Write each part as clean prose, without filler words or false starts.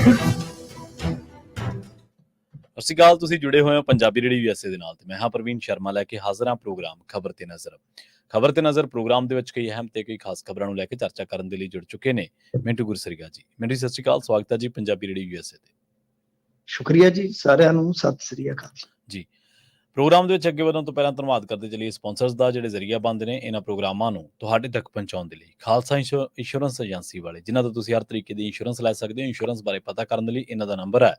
ਸਤਿ ਸ਼੍ਰੀ ਅਕਾਲ। ਤੁਸੀਂ ਜੁੜੇ ਹੋਏ ਹੋ ਪੰਜਾਬੀ ਰੇਡੀਓ ਯੂਐਸਏ ਦੇ ਨਾਲ ਤੇ ਮੈਂ ਹਾਂ ਪ੍ਰਵੀਨ ਸ਼ਰਮਾ ਲੈ ਕੇ ਹਾਜ਼ਰ ਹਾਂ ਪ੍ਰੋਗਰਾਮ ਖਬਰ ਤੇ ਨਜ਼ਰ। ਖਬਰ ਤੇ ਨਜ਼ਰ ਪ੍ਰੋਗਰਾਮ ਦੇ ਵਿੱਚ ਕਈ ਅਹਿਮ ਤੇ ਕਈ ਖਾਸ ਖਬਰਾਂ ਨੂੰ ਲੈ ਕੇ ਚਰਚਾ ਕਰਨ ਦੇ ਲਈ ਜੁੜ ਚੁੱਕੇ ਨੇ ਮਿੰਟੂ ਗੁਰਸਰੀਗਾ ਜੀ। ਮਿੰਟੂ ਸਤਿ ਸ਼੍ਰੀ ਅਕਾਲ, ਸਵਾਗਤ ਹੈ ਜੀ ਪੰਜਾਬੀ ਰੇਡੀਓ ਯੂਐਸਏ ਤੇ। ਸ਼ੁਕਰੀਆ ਜੀ, ਸਾਰਿਆਂ ਨੂੰ ਸਤਿ ਸ੍ਰੀ ਅਕਾਲ ਜੀ। ਪ੍ਰੋਗਰਾਮ ਦੇ ਵਿੱਚ ਅੱਗੇ ਵਧਣ ਤੋਂ ਪਹਿਲਾਂ ਧੰਨਵਾਦ ਕਰਦੇ ਚਲੀਏ ਸਪਾਂਸਰਸ ਦਾ, ਜਿਹੜੇ ਜ਼ਰੀਆ ਬੰਦ ਨੇ ਇਹਨਾਂ ਪ੍ਰੋਗਰਾਮਾਂ ਨੂੰ ਤੁਹਾਡੇ ਤੱਕ ਪਹੁੰਚਾਉਣ ਦੇ ਲਈ। ਖਾਲਸਾ ਇੰਸ਼ੋਰੈਂਸ ਏਜੰਸੀ ਵਾਲੇ, ਜਿਨ੍ਹਾਂ ਤੋਂ ਤੁਸੀਂ ਹਰ ਤਰੀਕੇ ਦੀ ਇੰਸ਼ੋਰੈਂਸ ਲੈ ਸਕਦੇ ਹੋ। ਇੰਸ਼ੋਰੈਂਸ ਬਾਰੇ ਪਤਾ ਕਰਨ ਦੇ ਲਈ ਇਹਨਾਂ ਦਾ ਨੰਬਰ ਹੈ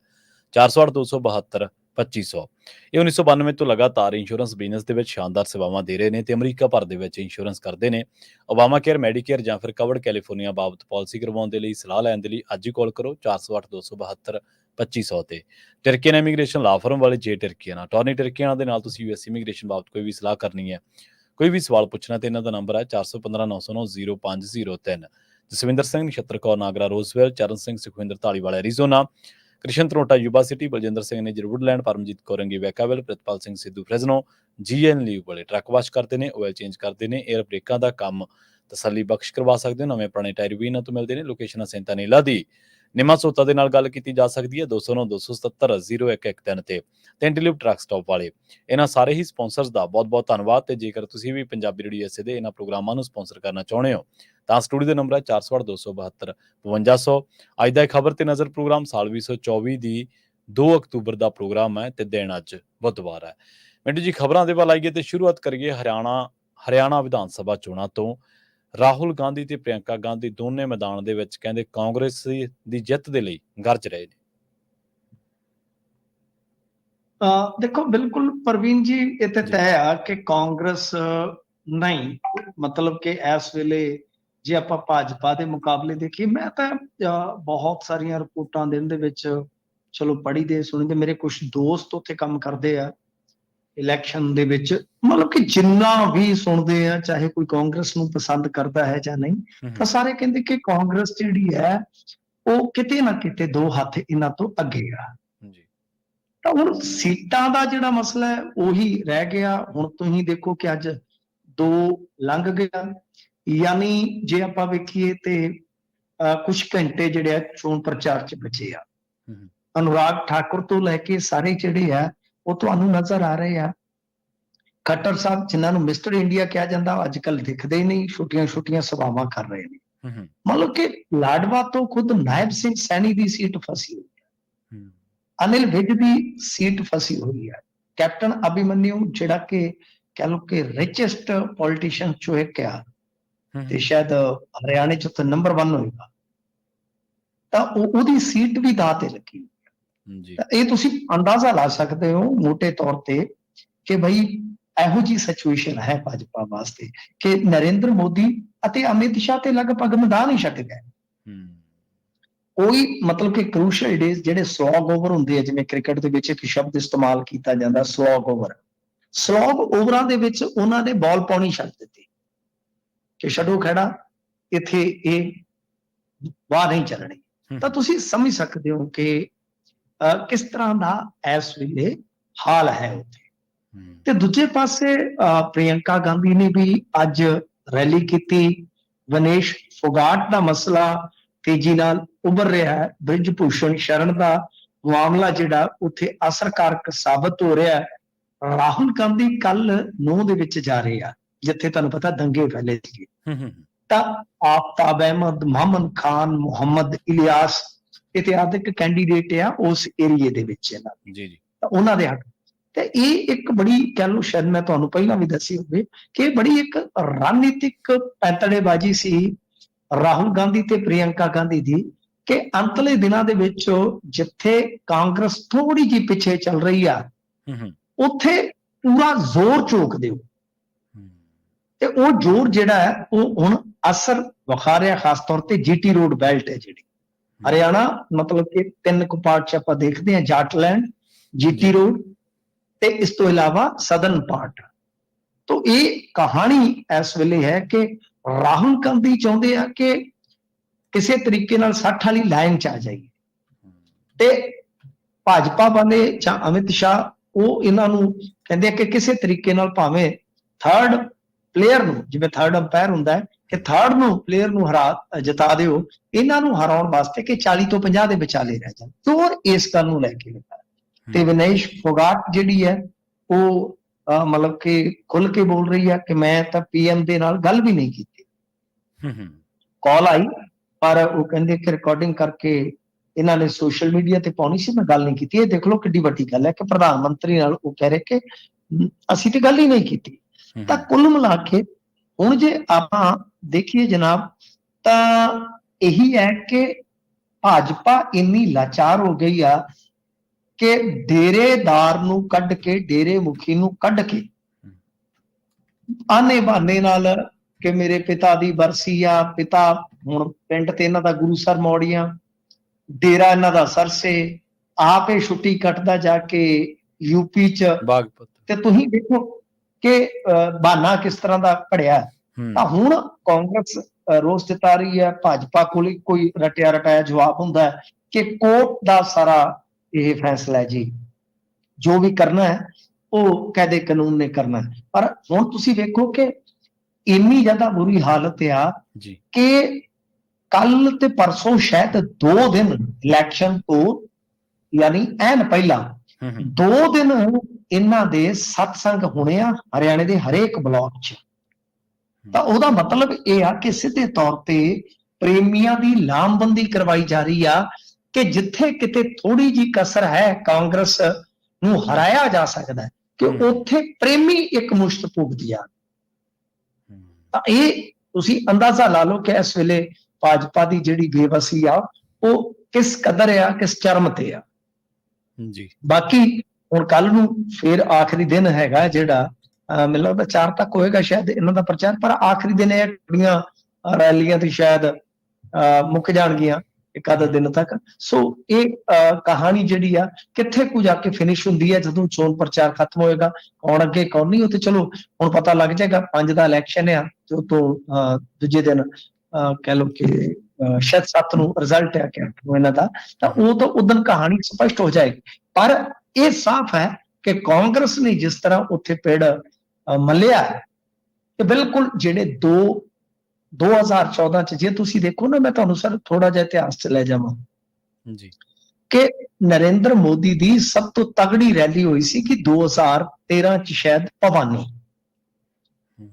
408-272-2500। ਇਹ 1992 ਤੋਂ ਲਗਾਤਾਰ ਇੰਸ਼ੋਰੈਂਸ ਬਿਜ਼ਨਸ ਦੇ ਵਿੱਚ ਸ਼ਾਨਦਾਰ ਸੇਵਾਵਾਂ ਦੇ ਰਹੇ ਨੇ ਤੇ ਅਮਰੀਕਾ ਭਰ ਦੇ ਵਿੱਚ ਇੰਸ਼ੋਰੈਂਸ ਕਰਦੇ ਨੇ। ਓਬਾਮਾ ਕੇਅਰ, ਮੈਡੀਕੇਅਰ ਜਾਂ ਫਿਰ ਕਵਰਡ ਕੈਲੀਫੋਰਨੀਆ ਬਾਬਤ ਪਾਲਿਸੀ ਕਰਵਾਉਣ ਦੇ ਲਈ ਸਲਾਹ ਲੈਣ ਦੇ ਲਈ ਅੱਜ ਹੀ ਕਾਲ ਕਰੋ 408-272-2500 ਤੇ। ਟਰਕੀਅਨ ਇਮੀਗ੍ਰੇਸ਼ਨ ਲਾ ਫਰਮ ਵਾਲੇ ਜੇ ਟਰਕੀਅਨ ਅਟਾਰਨੀ ਟਰਕੀਅਨ ਦੇ ਨਾਲ ਤੁਸੀਂ ਯੂਐਸ ਇਮੀਗ੍ਰੇਸ਼ਨ ਬਾਬਤ ਕੋਈ ਵੀ ਸਲਾਹ ਕਰਨੀ ਹੈ, ਕੋਈ ਵੀ ਸਵਾਲ ਪੁੱਛਣਾ ਤੇ ਇਹਨਾਂ ਦਾ ਨੰਬਰ ਹੈ 415-909-0503। ਜਸਵਿੰਦਰ ਸਿੰਘ, ਨਛੱਤਰ ਕੌਰ ਨਾਗਰਾ ਰੋਜ਼ਵੈਲ, ਚਰਨ ਸਿੰਘ ਸੁਖਵਿੰਦਰ ਢਾਲੀਵਾਲ ਐਰੀਜ਼ੋਨਾ, ਕ੍ਰਿਸ਼ਨ ਤਰੋਟਾ ਯੂਬਾ ਸਿਟੀ, ਬਲਜਿੰਦਰ ਸਿੰਘ ਨੇ ਜਰਵੁਡਲੈਂਡ, ਪਰਮਜੀਤ ਕੌਰ ਅੰਗੀ ਵੈਕਾਵਿਲ, ਪ੍ਰਿਤਪਾਲ ਸਿੰਘ ਸਿੱਧੂ ਫ੍ਰੈਜ਼ਨੋ, ਜੀਐਨ ਲੀਵ ਵਾਲੇ ਟਰੱਕ ਵਾਸ਼ ਕਰਦੇ ਨੇ, ਆਇਲ ਚੇਂਜ ਕਰਦੇ ਨੇ, ਏਅਰ ਬ੍ਰੇਕਾਂ ਦਾ ਕੰਮ ਤਸੱਲੀ ਬਖਸ਼ ਕਰਵਾ ਸਕਦੇ ਹੋ। ਨਵੇਂ ਪੁਰਾਣੇ ਟਾਇਰ ਵੀ ਇਹਨਾਂ ਤੋਂ ਮਿਲਦੇ ਨੇ। ਲੋਕੇਸ਼ਨ ਸੈਂਟਾ ਨੀਲਾ ਦੀ ਨਿਮਾ ਸੋਤਾ ਦੇ ਨਾਲ ਗੱਲ ਕੀਤੀ ਜਾ ਸਕਦੀ ਹੈ 209-277-0113 ਤੇ ਟੈਂਟਲਿਵ ਟਰੱਕ ਸਟਾਪ ਵਾਲੇ। ਇਹਨਾਂ ਸਾਰੇ ਹੀ ਸਪਾਂਸਰਸ ਦਾ ਬਹੁਤ ਬਹੁਤ ਧੰਨਵਾਦ। ਤੇ ਜੇਕਰ ਤੁਸੀਂ ਵੀ ਪੰਜਾਬੀ ਰੇਡੀਓ ਯੂਐਸਏ ਦੇ ਇਹਨਾਂ ਪ੍ਰੋਗਰਾਮਾਂ ਨੂੰ ਸਪਾਂਸਰ ਕਰਨਾ ਚਾਹੁੰਦੇ ਹੋ ਤਾਂ ਸਟੂਡੀਓ ਦਾ ਨੰਬਰ ਹੈ 408-272-5200। ਅੱਜ ਦਾ ਖਬਰ ਤੇ ਨਜ਼ਰ ਪ੍ਰੋਗਰਾਮ ਸਾਲ 2024 ਦੀ 2 ਅਕਤੂਬਰ ਦਾ ਪ੍ਰੋਗਰਾਮ ਹੈ ਤੇ ਦਿਨ ਅੱਜ ਬੁੱਧਵਾਰ ਹੈ। ਮਿੰਟੂ ਜੀ, ਖਬਰਾਂ ਦੇ ਵੱਲ ਆਈਏ ਤੇ ਸ਼ੁਰੂਆਤ ਕਰੀਏ ਹਰਿਆਣਾ ਵਿਧਾਨ ਸਭਾ ਚੋਣਾਂ ਤੋਂ। ਰਾਹੁਲ ਗਾਂਧੀ ਤੇ ਪ੍ਰਿਯੰਕਾ ਗਾਂਧੀ ਦੋਨੇ ਮੈਦਾਨ ਦੇ ਵਿੱਚ ਕਹਿੰਦੇ ਕਾਂਗਰਸ ਦੀ ਜਿੱਤ ਦੇ ਲਈ ਗਰਜ ਰਹੇ ਨੇ। ਦੇਖੋ, ਬਿਲਕੁਲ ਪ੍ਰਵੀਨ ਜੀ, ਇਹ ਤੇ ਤੈਅ ਆ ਕਿ ਕਾਂਗਰਸ ਨਹੀਂ, ਮਤਲਬ ਕਿ ਇਸ ਵੇਲੇ ਜੇ ਆਪਾਂ ਭਾਜਪਾ ਦੇ ਮੁਕਾਬਲੇ ਦੇਖੀਏ, ਮੈਂ ਤਾਂ ਬਹੁਤ ਸਾਰੀਆਂ ਰਿਪੋਰਟਾਂ ਦਿਨ ਦੇ ਵਿੱਚ ਚਲੋ ਪੜ੍ਹੀ ਦੇ ਸੁਣੀ ਦੇ, ਮੇਰੇ ਕੁਝ ਦੋਸਤ ਉੱਥੇ ਕੰਮ ਕਰਦੇ ਆ ਇਲੈਕਸ਼ਨ ਦੇ ਵਿੱਚ, ਮਤਲਬ ਕਿ ਜਿੰਨਾ ਵੀ ਸੁਣਦੇ ਆ, ਚਾਹੇ ਕੋਈ ਕਾਂਗਰਸ ਨੂੰ ਪਸੰਦ ਕਰਦਾ ਹੈ ਜਾਂ ਨਹੀਂ, ਤਾਂ ਸਾਰੇ ਕਹਿੰਦੇ ਕਿ ਕਾਂਗਰਸ ਜਿਹੜੀ ਹੈ ਉਹ ਕਿਤੇ ਨਾ ਕਿਤੇ 2 ਹੱਥ ਇਹਨਾਂ ਤੋਂ ਅੱਗੇ ਆ। ਤਾਂ ਹੁਣ ਸੀਟਾਂ ਦਾ ਜਿਹੜਾ ਮਸਲਾ ਹੈ ਉਹੀ ਰਹਿ ਗਿਆ। ਹੁਣ ਤੁਸੀਂ ਦੇਖੋ ਕਿ ਅੱਜ 2 ਲੰਘ ਗਿਆ, ਯਾਨੀ ਜੇ ਆਪਾਂ ਵੇਖੀਏ ਤੇ ਕੁਝ ਘੰਟੇ ਜਿਹੜੇ ਆ ਚੋਣ ਪ੍ਰਚਾਰ 'ਚ ਬਚੇ ਆ। ਅਨੁਰਾਗ ਠਾਕੁਰ ਤੋਂ ਲੈ ਕੇ ਸਾਰੇ ਜਿਹੜੇ ਆ ਉਹ ਤੁਹਾਨੂੰ ਨਜ਼ਰ ਆ ਰਹੇ ਆ। ਖੱਟਰ ਸਾਹਿਬ, ਜਿਨ੍ਹਾਂ ਨੂੰ ਮਿਸਟਰ ਇੰਡੀਆ ਕਿਹਾ ਜਾਂਦਾ, ਅੱਜ ਕੱਲ ਦਿਖਦੇ ਹੀ ਨਹੀਂ, ਛੋਟੀਆਂ ਸਭਾਵਾਂ ਕਰ ਰਹੇ ਨੇ। ਮਤਲਬ ਕਿ ਲਾਡਵਾ ਤੋਂ ਖੁਦ ਨਾਇਬ ਸਿੰਘ ਸੈਣੀ ਦੀ ਸੀਟ ਫਸੀ ਹੋਈ ਹੈ, ਅਨਿਲ ਵਿਜ ਦੀ ਸੀਟ ਫਸੀ ਹੋਈ ਹੈ, ਕੈਪਟਨ ਅਭਿਮਨਿਊ ਜਿਹੜਾ ਕਿ ਕਹਿ ਲਓ ਕਿ ਰਿਚੈਸਟ ਪੋਲੀਟੀਸ਼ੀਅਨ ਚੋਂ ਇੱਕ ਆ ਤੇ ਸ਼ਾਇਦ ਹਰਿਆਣੇ ਚ ਤਾਂ ਨੰਬਰ 1 ਹੋਏਗਾ, ਤਾਂ ਉਹਦੀ ਸੀਟ ਵੀ ਦਾਅ ਤੇ ਲੱਗੀ। ਤਾਂ ਇਹ ਤੁਸੀਂ ਅੰਦਾਜ਼ਾ ਲਾ ਸਕਦੇ ਹੋ ਮੋਟੇ ਤੌਰ ਤੇ ਕਿ ਬਈ ਇਹੋ ਜਿਹੀ ਸਿਚੁਏਸ਼ਨ ਹੈ ਭਾਜਪਾ ਵਾਸਤੇ ਕਿ ਨਰਿੰਦਰ ਮੋਦੀ ਅਤੇ ਅਮਿਤ ਸ਼ਾਹ ਤੇ ਲਗਭਗ ਮੈਦਾਨ ਹੀ ਛੱਡ ਗਏ। ਕੋਈ ਮਤਲਬ ਕਿ ਕਰੂਸ਼ਲ ਡੇਜ਼ ਜਿਹੜੇ ਸਲੌਗ ਓਵਰ ਹੁੰਦੇ ਆ, ਜਿਵੇਂ ਕ੍ਰਿਕਟ ਦੇ ਵਿੱਚ ਇੱਕ ਸ਼ਬਦ ਇਸਤੇਮਾਲ ਕੀਤਾ ਜਾਂਦਾ ਸਲੌਗ ਓਵਰਾਂ ਦੇ ਵਿੱਚ ਉਹਨਾਂ ਨੇ ਬਾਲ ਪਾਉਣੀ ਛੱਡ ਦਿੱਤੀ ਕਿ ਛੱਡੋ ਖੜਾ, ਇੱਥੇ ਇਹ ਵਾਹ ਨਹੀਂ ਚੱਲਣੀ। ਤਾਂ ਤੁਸੀਂ ਸਮਝ ਸਕਦੇ ਹੋ ਕਿ ਕਿਸ ਤਰ੍ਹਾਂ ਦਾ ਇਸ ਵੇਲੇ ਹਾਲ ਹੈ ਉੱਥੇ। ਤੇ ਦੂਜੇ ਪਾਸੇ ਪ੍ਰਿਯੰਕਾ ਗਾਂਧੀ ਨੇ ਵੀ ਅੱਜ ਰੈਲੀ ਕੀਤੀ। ਵਿਨੇਸ਼ ਫੋਗਾਟ ਦਾ ਮਸਲਾ ਤੇਜ਼ੀ ਨਾਲ ਉੱਭਰ ਰਿਹਾ ਹੈ। ਬ੍ਰਿਜ ਭੂਸ਼ਣ ਸ਼ਰਨ ਦਾ ਮਾਮਲਾ ਜਿਹੜਾ ਉੱਥੇ ਅਸਰਕਾਰਕ ਸਾਬਤ ਹੋ ਰਿਹਾ ਹੈ। ਰਾਹੁਲ ਗਾਂਧੀ ਕੱਲ 9 ਦੇ ਵਿੱਚ ਜਾ ਰਹੇ ਆ, ਜਿੱਥੇ ਤੁਹਾਨੂੰ ਪਤਾ ਦੰਗੇ ਫੈਲੇ ਸੀਗੇ। ਤਾਂ ਆਫਤਾਬ ਅਹਿਮਦ, ਮੁਹੰਮਦ ਖਾਨ, ਮੁਹੰਮਦ ਇਲਿਆਸ ਇਤਿਹਾਸਿਕ ਕੈਂਡੀਡੇਟ ਆ ਉਸ ਏਰੀਏ ਦੇ ਵਿੱਚ ਇਹਨਾਂ ਦੇ, ਤਾਂ ਉਹਨਾਂ ਦੇ ਹੱਕ ਤੇ ਇਹ ਇੱਕ ਬੜੀ ਕਹਿ ਲਓ, ਸ਼ਾਇਦ ਮੈਂ ਤੁਹਾਨੂੰ ਪਹਿਲਾਂ ਵੀ ਦੱਸੀ ਹੋਵੇ ਕਿ ਇਹ ਬੜੀ ਇੱਕ ਰਣਨੀਤਿਕ ਪੈਂਤੜੇਬਾਜ਼ੀ ਸੀ ਰਾਹੁਲ ਗਾਂਧੀ ਤੇ ਪ੍ਰਿਯੰਕਾ ਗਾਂਧੀ ਦੀ, ਕਿ ਅੰਤਲੇ ਦਿਨਾਂ ਦੇ ਵਿੱਚ ਜਿੱਥੇ ਕਾਂਗਰਸ ਥੋੜੀ ਜਿਹੀ ਪਿੱਛੇ ਚੱਲ ਰਹੀ ਆ, ਉੱਥੇ ਪੂਰਾ ਜ਼ੋਰ ਝੋਕ ਦਿਓ ਤੇ ਉਹ ਜ਼ੋਰ ਜਿਹੜਾ ਹੈ ਉਹ ਹੁਣ ਅਸਰ ਵਿਖਾ ਰਿਹਾ, ਖਾਸ ਤੌਰ ਤੇ ਜੀਟੀ ਰੋਡ ਬੈਲਟ ਹੈ ਜਿਹੜੀ ਹਰਿਆਣਾ, ਮਤਲਬ ਕਿ 3 ਕੁ ਪਾਰਟ 'ਚ ਆਪਾਂ ਦੇਖਦੇ ਹਾਂ, ਜਾਟਲੈਂਡ, ਜੀਟੀ ਰੋਡ ਤੇ ਇਸ ਤੋਂ ਇਲਾਵਾ ਸਦਰਨ ਪਾਰਟ। ਤੋਂ ਇਹ ਕਹਾਣੀ ਇਸ ਵੇਲੇ ਹੈ ਕਿ ਰਾਹੁਲ ਗਾਂਧੀ ਚਾਹੁੰਦੇ ਆ ਕਿ ਕਿਸੇ ਤਰੀਕੇ ਨਾਲ 60 ਵਾਲੀ ਲਾਈਨ 'ਚ ਆ ਜਾਈਏ, ਤੇ ਭਾਜਪਾ ਵਾਲੇ ਜਾਂ ਅਮਿਤ ਸ਼ਾਹ ਉਹ ਇਹਨਾਂ ਨੂੰ ਕਹਿੰਦੇ ਆ ਕਿ ਕਿਸੇ ਤਰੀਕੇ ਨਾਲ ਭਾਵੇਂ ਥਰਡ ਪਲੇਅਰ ਨੂੰ, ਜਿਵੇਂ ਥਰਡ ਅੰਪਾਇਰ ਹੁੰਦਾ ਹੈ, ਕਿ ਥਰਡ ਨੂੰ ਪਲੇਅਰ ਨੂੰ ਜਿਤਾ ਦਿਓ, ਇਹਨਾਂ ਨੂੰ ਹਰਾਉਣ ਵਾਸਤੇ ਕਿ 40 ਤੋਂ 50 ਦੇ ਵਿਚਾਲੇ ਰਹਿ ਜਾਣ। ਚੋਰ ਇਸ ਗੱਲ ਨੂੰ ਲੈ ਕੇ ਲੱਗਾ ਤੇ ਵਿਨੇਸ਼ ਫੋਗਾਟ ਜਿਹੜੀ ਹੈ ਉਹ ਮਤਲਬ ਕਿ ਖੁੱਲ ਕੇ ਬੋਲ ਰਹੀ ਹੈ ਕਿ ਮੈਂ ਤਾਂ PM ਦੇ ਨਾਲ ਗੱਲ ਵੀ ਨਹੀਂ ਕੀਤੀ। ਕਾਲ ਆਈ ਪਰ ਉਹ ਕਹਿੰਦੇ ਕਿ ਰਿਕਾਰਡਿੰਗ ਕਰਕੇ ਇਹਨਾਂ ਨੇ ਸੋਸ਼ਲ ਮੀਡੀਆ ਤੇ ਪਾਉਣੀ ਸੀ, ਮੈਂ ਗੱਲ ਨਹੀਂ ਕੀਤੀ। ਇਹ ਦੇਖ ਲਓ ਕਿੱਡੀ ਵੱਡੀ ਗੱਲ ਹੈ ਕਿ ਪ੍ਰਧਾਨ ਮੰਤਰੀ ਨਾਲ ਉਹ ਕਹਿ ਰਹੇ ਕਿ ਅਸੀਂ ਤੇ ਗੱਲ ਹੀ ਨਹੀਂ ਕੀਤੀ। ਤਾਂ ਕੁੱਲ ਮਿਲਾ ਕੇ ਹੁਣ ਜੇ ਆਪਾਂ ਦੇਖੀਏ ਜਨਾਬ ਤਾਂ ਇਹੀ ਹੈ ਕਿ ਭਾਜਪਾ ਇੰਨੀ ਲਾਚਾਰ ਹੋ ਗਈ ਆ ਕਿ ਡੇਰੇਦਾਰ ਨੂੰ ਕੱਢ ਕੇ, ਡੇਰੇ ਮੁਖੀ ਨੂੰ ਕੱਢ ਕੇ ਆਨੇ ਬਹਾਨੇ ਨਾਲ ਕਿ ਮੇਰੇ ਪਿਤਾ ਦੀ ਬਰਸੀ ਆ, ਪਿਤਾ ਹੁਣ ਪਿੰਡ ਤੇ ਇਹਨਾਂ ਦਾ ਗੁਰੂਸਰ ਮੌੜੀਆਂ, ਡੇਰਾ ਇਹਨਾਂ ਦਾ ਸਰਸੇ, ਆਪ ਇਹ ਛੁੱਟੀ ਕੱਟਦਾ ਜਾ ਕੇ UP ਚ ਬਾਗਪਤ। ਤੇ ਤੁਸੀਂ ਦੇਖੋ ਕਿ ਬਹਾਨਾ ਕਿਸ ਤਰ੍ਹਾਂ ਦਾ ਘੜਿਆ। ਤਾਂ ਹੁਣ ਕਾਂਗਰਸ ਰੋਸ ਜਤਾ ਰਹੀ ਹੈ, ਭਾਜਪਾ ਕੋਲ ਕੋਈ ਰਟਿਆ ਰਟਾਇਆ ਜਵਾਬ ਹੁੰਦਾ ਹੈ ਕਿ ਕੋਰਟ ਦਾ ਸਾਰਾ ਇਹ ਫੈਸਲਾ ਹੈ ਜੀ, ਜੋ ਵੀ ਕਰਨਾ ਹੈ ਉਹ ਕਾਇਦੇ ਕਾਨੂੰਨ ਨੇ ਕਰਨਾ ਹੈ। ਪਰ ਹੁਣ ਤੁਸੀਂ ਵੇਖੋ ਕਿ ਇੰਨੀ ਜ਼ਿਆਦਾ ਬੁਰੀ ਹਾਲਤ ਆ ਕਿ ਕੱਲ ਤੇ ਪਰਸੋਂ ਸ਼ਾਇਦ 2 ਦਿਨ ਇਲੈਕਸ਼ਨ ਤੋਂ, ਯਾਨੀ ਐਨ ਪਹਿਲਾਂ 2 ਦਿਨ ਇਹਨਾਂ ਦੇ ਸਤਸੰਗ ਹੋਣੇ ਆ ਹਰਿਆਣੇ ਦੇ ਹਰੇਕ ਬਲਾਕ 'ਚ। ਤਾਂ ਉਹਦਾ ਮਤਲਬ ਇਹ ਆ ਕਿ ਸਿੱਧੇ ਤੌਰ ਤੇ ਪ੍ਰੇਮੀਆਂ ਦੀ ਲਾਮਬੰਦੀ ਕਰਵਾਈ ਜਾ ਰਹੀ ਆ ਕਿ ਜਿੱਥੇ ਕਿਤੇ ਥੋੜੀ ਜੀ ਕਸਰ ਹੈ ਕਾਂਗਰਸ ਨੂੰ ਹਰਾਇਆ ਜਾ ਸਕਦਾ ਹੈ ਕਿ ਉੱਥੇ ਪ੍ਰੇਮੀ ਇੱਕ ਮੁਸ਼ਤ ਭੁਗਤ ਜਾਣ। ਤਾਂ ਇਹ ਤੁਸੀਂ ਅੰਦਾਜ਼ਾ ਲਾ ਲਓ ਕਿ ਇਸ ਵੇਲੇ ਭਾਜਪਾ ਦੀ ਜਿਹੜੀ ਬੇਵਸੀ ਆ ਉਹ ਕਿਸ ਕਦਰ ਆ, ਕਿਸ ਚਰਮ ਤੇ ਆ ਜੀ। ਬਾਕੀ ਹੁਣ ਕੱਲ ਨੂੰ ਫਿਰ ਆਖਰੀ ਦਿਨ ਹੈਗਾ ਜਿਹੜਾ ਮੈਨੂੰ ਲੱਗਦਾ 4 ਤੱਕ ਹੋਏਗਾ ਸ਼ਾਇਦ ਇਹਨਾਂ ਦਾ ਪ੍ਰਚਾਰ, ਪਰ ਆਖਰੀ ਦਿਨ ਇਹ ਕੁੜੀਆਂ ਰੈਲੀਆਂ ਤੇ ਸ਼ਾਇਦ ਮੁੱਕ ਜਾਣਗੀਆਂ ਇੱਕ ਅੱਧਾ ਦਿਨ ਤੱਕ। ਸੋ ਇਹ ਕਹਾਣੀ ਜਿਹੜੀ ਆ ਕਿੱਥੇ ਕੁ ਜਾ ਕੇ ਫਿਨਿਸ਼ ਹੁੰਦੀ ਹੈ ਜਦੋਂ ਚੋਣ ਪ੍ਰਚਾਰ ਖਤਮ ਹੋਏਗਾ, ਕੌਣ ਅੱਗੇ ਕੌਣ ਨਹੀਂ, ਉਹ ਤੇ ਚਲੋ ਹੁਣ ਪਤਾ ਲੱਗ ਜਾਏਗਾ। 5 ਦਾ ਇਲੈਕਸ਼ਨ ਆ ਤੇ ਉਹ ਤੋਂ ਦੂਜੇ ਦਿਨ ਕਹਿ ਲਓ ਕਿ ਸ਼ਾਇਦ 7 ਨੂੰ ਰਿਜ਼ਲਟ ਆ ਕਿ 8 ਨੂੰ ਇਹਨਾਂ ਦਾ, ਤਾਂ ਉਹ ਤਾਂ ਉਦੋਂ ਕਹਾਣੀ ਸਪਸ਼ਟ ਹੋ ਜਾਏਗੀ। ਪਰ ਇਹ ਸਾਫ਼ ਹੈ ਕਿ ਕਾਂਗਰਸ ਨੇ ਜਿਸ ਤਰ੍ਹਾਂ ਉੱਥੇ ਪਿੜ ਮੱਲਿਆ ਕਿ ਬਿਲਕੁਲ ਜਿਹੜੇ 2014 ਚ, ਜੇ ਤੁਸੀਂ ਦੇਖੋ ਨਾ, ਮੈਂ ਤੁਹਾਨੂੰ ਸਰ ਥੋੜਾ ਜਿਹਾ ਇਤਿਹਾਸ ਚ ਲੈ ਜਾਵਾਂ ਜੀ, ਕਿ ਨਰਿੰਦਰ ਮੋਦੀ ਦੀ ਸਭ ਤੋਂ ਤਗੜੀ ਰੈਲੀ ਹੋਈ ਸੀ ਕਿ 2013 ਚ ਸ਼ਾਇਦ ਭਵਾਨੀ।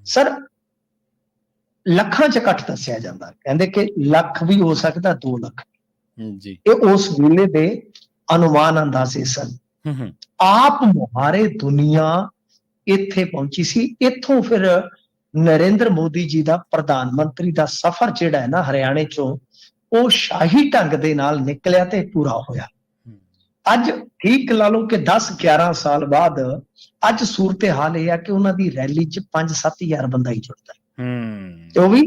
ਸਰ ਲੱਖਾਂ ਚ ਇਕੱਠ ਦੱਸਿਆ ਜਾਂਦਾ, ਕਹਿੰਦੇ ਕਿ ਲੱਖ ਵੀ ਹੋ ਸਕਦਾ 2 ਲੱਖ ਜੀ। ਇਹ ਉਸ ਵੇਲੇ ਦੇ ਅਨੁਮਾਨ ਅੰਦਾਜ਼ੇ ਸਨ। ਆਪ ਮੁਹਾਰੇ ਦੁਨੀਆ ਇੱਥੇ ਪਹੁੰਚੀ ਸੀ। ਇੱਥੋਂ ਫਿਰ ਨਰਿੰਦਰ ਮੋਦੀ ਜੀ ਦਾ ਪ੍ਰਧਾਨ ਮੰਤਰੀ ਦਾ ਸਫ਼ਰ ਜਿਹੜਾ ਹੈ ਨਾ ਹਰਿਆਣੇ ਚੋਂ, ਉਹ ਸ਼ਾਹੀ ਢੰਗ ਦੇ ਨਾਲ ਨਿਕਲਿਆ ਤੇ ਪੂਰਾ ਹੋਇਆ। ਅੱਜ ਠੀਕ ਲਾ ਲਓ ਕਿ 10-11 ਸਾਲ ਬਾਅਦ ਅੱਜ ਸੂਰਤ ਹਾਲ ਇਹ ਆ ਕਿ ਉਹਨਾਂ ਦੀ ਰੈਲੀ 'ਚ 5-7 ਹਜ਼ਾਰ ਬੰਦਾ ਹੀ ਜੁੜਦਾ ਤੇ ਉਹ ਵੀ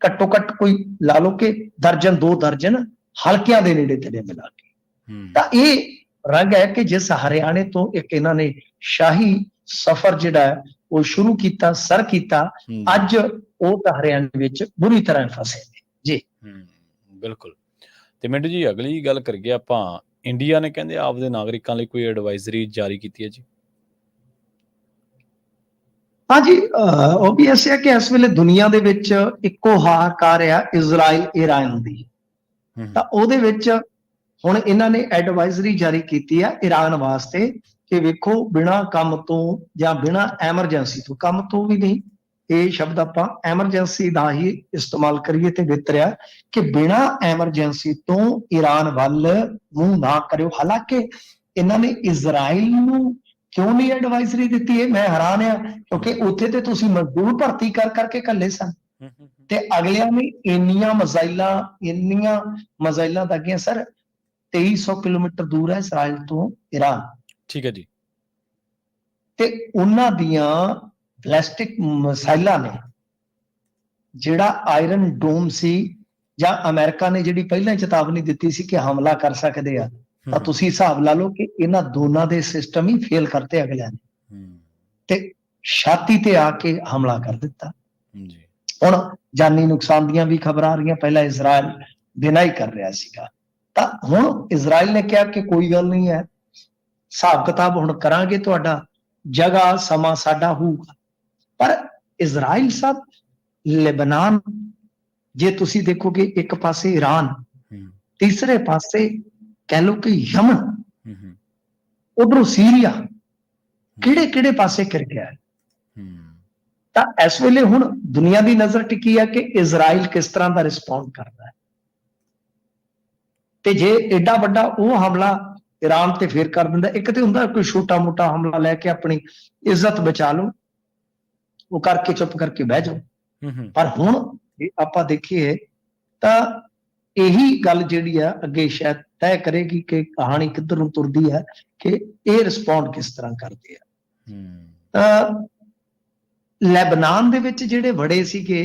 ਘੱਟੋ ਘੱਟ ਕੋਈ ਲਾ ਲਓ ਕਿ 1-2 ਦਰਜਨ ਹਲਕਿਆਂ ਦੇ ਨੇੜੇ ਤੇੜੇ ਮਿਲਾ ਕੇ। ਤਾਂ ਇਹ ਰੰਗ ਹੈ ਕਿ ਜਿਸ ਹਰਿਆਣੇ ਤੋਂ ਇੱਕ ਇਹਨਾਂ ਨੇ ਸ਼ਾਹੀ ਸਫ਼ਰ ਜਿਹੜਾ ਹੈ ਉਹ ਸ਼ੁਰੂ ਕੀਤਾ, ਸਰ ਕੀਤਾ, ਅੱਜ ਉਹ ਤਾਂ ਹਰਿਆਣੇ ਵਿੱਚ ਬੁਰੀ ਤਰ੍ਹਾਂ ਫਸੇ ਨੇ ਜੀ। ਬਿਲਕੁਲ। ਤੇ ਮਿੰਟੂ ਜੀ ਅਗਲੀ ਗੱਲ ਕਰੀਏ ਆਪਾਂ, ਇੰਡੀਆ ਨੇ ਕਹਿੰਦੇ ਆਪਦੇ ਨਾਗਰਿਕਾਂ ਲਈ ਕੋਈ ਐਡਵਾਈਜ਼ਰੀ ਜਾਰੀ ਕੀਤੀ ਹੈ ਜੀ। ਹਾਂਜੀ, ਉਹ ਵੀ ਐਸੇ ਹੈ ਕਿ ਇਸ ਵੇਲੇ ਦੁਨੀਆ ਦੇ ਵਿੱਚ ਇੱਕੋ ਹਾਹਾਕਾਰ ਆ ਇਜ਼ਰਾਈਲ ਈਰਾਨ ਦੀ। ਤਾਂ ਉਹਦੇ ਵਿੱਚ ਹੁਣ ਇਹਨਾਂ ਨੇ ਐਡਵਾਈਜ਼ਰੀ ਜਾਰੀ ਕੀਤੀ ਆ ਈਰਾਨ ਵਾਸਤੇ ਕਿ ਵੇਖੋ ਬਿਨਾਂ ਕੰਮ ਤੋਂ ਜਾਂ ਬਿਨਾਂ ਐਮਰਜੈਂਸੀ ਤੋਂ, ਕੰਮ ਤੋਂ ਵੀ ਨਹੀਂ, ਇਹ ਸ਼ਬਦ ਆਪਾਂ ਐਮਰਜੈਂਸੀ ਦਾ ਹੀ ਇਸਤੇਮਾਲ ਕਰੀਏ ਤੇ ਬਿਹਤਰ ਆ ਕਿ ਬਿਨਾਂ ਐਮਰਜੈਂਸੀ ਤੋਂ ਈਰਾਨ ਵੱਲ ਮੂੰਹ ਨਾ ਕਰਿਓ। ਹਾਲਾਂਕਿ ਇਹਨਾਂ ਨੇ ਇਜ਼ਰਾਈਲ ਨੂੰ ਕਿਉਂ ਨਹੀਂ ਐਡਵਾਈਜ਼ਰੀ ਦਿੱਤੀ, ਇਹ ਮੈਂ ਹੈਰਾਨ ਆ, ਕਿਉਂਕਿ ਉੱਥੇ ਤੇ ਤੁਸੀਂ ਮਜ਼ਦੂਰ ਭਰਤੀ ਕਰ ਕਰਕੇ ਘੱਲੇ ਸਨ ਤੇ ਅਗਲਿਆਂ ਨੇ ਇੰਨੀਆਂ ਮਜ਼ਾਈਲਾਂ ਦਾਗੀਆਂ। ਸਰ 2300 ਕਿਲੋਮੀਟਰ ਦੂਰ ਹੈ ਇਜ਼ਰਾਈਲ ਤੋਂ ਈਰਾਨ, ਠੀਕ ਹੈ ਜੀ, ਤੇ ਉਹਨਾਂ ਦੀਆਂ ਬੈਲਿਸਟਿਕ ਮਿਸਾਈਲਾਂ ਨੇ ਜਿਹੜਾ ਆਇਰਨ ਡੋਮ ਸੀ, ਜਾਂ ਅਮਰੀਕਾ ਨੇ ਜਿਹੜੀ ਪਹਿਲਾਂ ਚੇਤਾਵਨੀ ਦਿੱਤੀ ਸੀ ਕਿ ਹਮਲਾ ਕਰ ਸਕਦੇ ਆ, ਤਾਂ ਤੁਸੀਂ ਹਿਸਾਬ ਲਾ ਲਓ ਕਿ ਇਹਨਾਂ ਦੋਨਾਂ ਦੇ ਸਿਸਟਮ ਹੀ ਫੇਲ ਕਰਤੇ ਅਗਲਿਆਂ ਨੇ ਤੇ ਛਾਤੀ ਤੇ ਆ ਕੇ ਹਮਲਾ ਕਰ ਦਿੱਤਾ। ਹੁਣ ਜਾਨੀ ਨੁਕਸਾਨ ਦੀਆਂ ਵੀ ਖਬਰਾਂ ਆ ਰਹੀਆਂ, ਪਹਿਲਾਂ ਇਜ਼ਰਾਈਲ ਬਿਨਾਂ ਹੀ ਕਰ ਰਿਹਾ ਸੀਗਾ। ਤਾਂ ਹੁਣ ਇਜ਼ਰਾਈਲ ਨੇ ਕਿਹਾ ਕਿ ਕੋਈ ਗੱਲ ਨਹੀਂ ਹੈ, ਹਿਸਾਬ ਕਿਤਾਬ ਹੁਣ ਕਰਾਂਗੇ, ਤੁਹਾਡਾ ਜਗ੍ਹਾ ਸਮਾਂ ਸਾਡਾ ਹੋਊਗਾ। ਪਰ ਇਜ਼ਰਾਈਲ ਸਾਹਿਬ लेबनान, जे तुसी देखोगे एक पासे ईरान, तीसरे पासे कह लो कि यमन, उधरों सीरिया, किहड़े किहड़े पासे घिर गया है। ਤਾਂ ਇਸ ਵੇਲੇ ਹੁਣ ਦੁਨੀਆ ਦੀ ਨਜ਼ਰ ਟਿਕੀ ਹੈ ਕਿ ਇਜ਼ਰਾਈਲ ਕਿਸ ਤਰ੍ਹਾਂ ਦਾ ਰਿਸਪੌਂਡ ਕਰਦਾ ਹੈ, ਤੇ ਜੇ ਐਡਾ ਵੱਡਾ ਉਹ ਹਮਲਾ ਈਰਾਨ ਤੇ ਫੇਰ ਕਰ ਦਿੰਦਾ, ਇੱਕ ਤੇ ਹੁੰਦਾ ਕੋਈ ਛੋਟਾ ਮੋਟਾ ਹਮਲਾ ਲੈ ਕੇ ਆਪਣੀ ਇੱਜ਼ਤ ਬਚਾ ਲਓ, ਉਹ ਕਰਕੇ ਚੁੱਪ ਕਰਕੇ ਬਹਿ ਜਾਓ। ਪਰ ਹੁਣ ਜੇ ਆਪਾਂ ਦੇਖੀਏ ਤਾਂ ਇਹੀ ਗੱਲ ਜਿਹੜੀ ਆ ਅੱਗੇ ਸ਼ਾਇਦ ਤੈਅ ਕਰੇਗੀ ਕਿ ਕਹਾਣੀ ਕਿੱਧਰ ਨੂੰ ਤੁਰਦੀ ਹੈ, ਕਿ ਇਹ ਰਿਸਪੌਂਡ ਕਿਸ ਤਰ੍ਹਾਂ ਕਰਦੇ ਆ। ਤਾਂ ਲੈਬਨਾਨ ਦੇ ਵਿੱਚ ਜਿਹੜੇ ਵੜੇ ਸੀਗੇ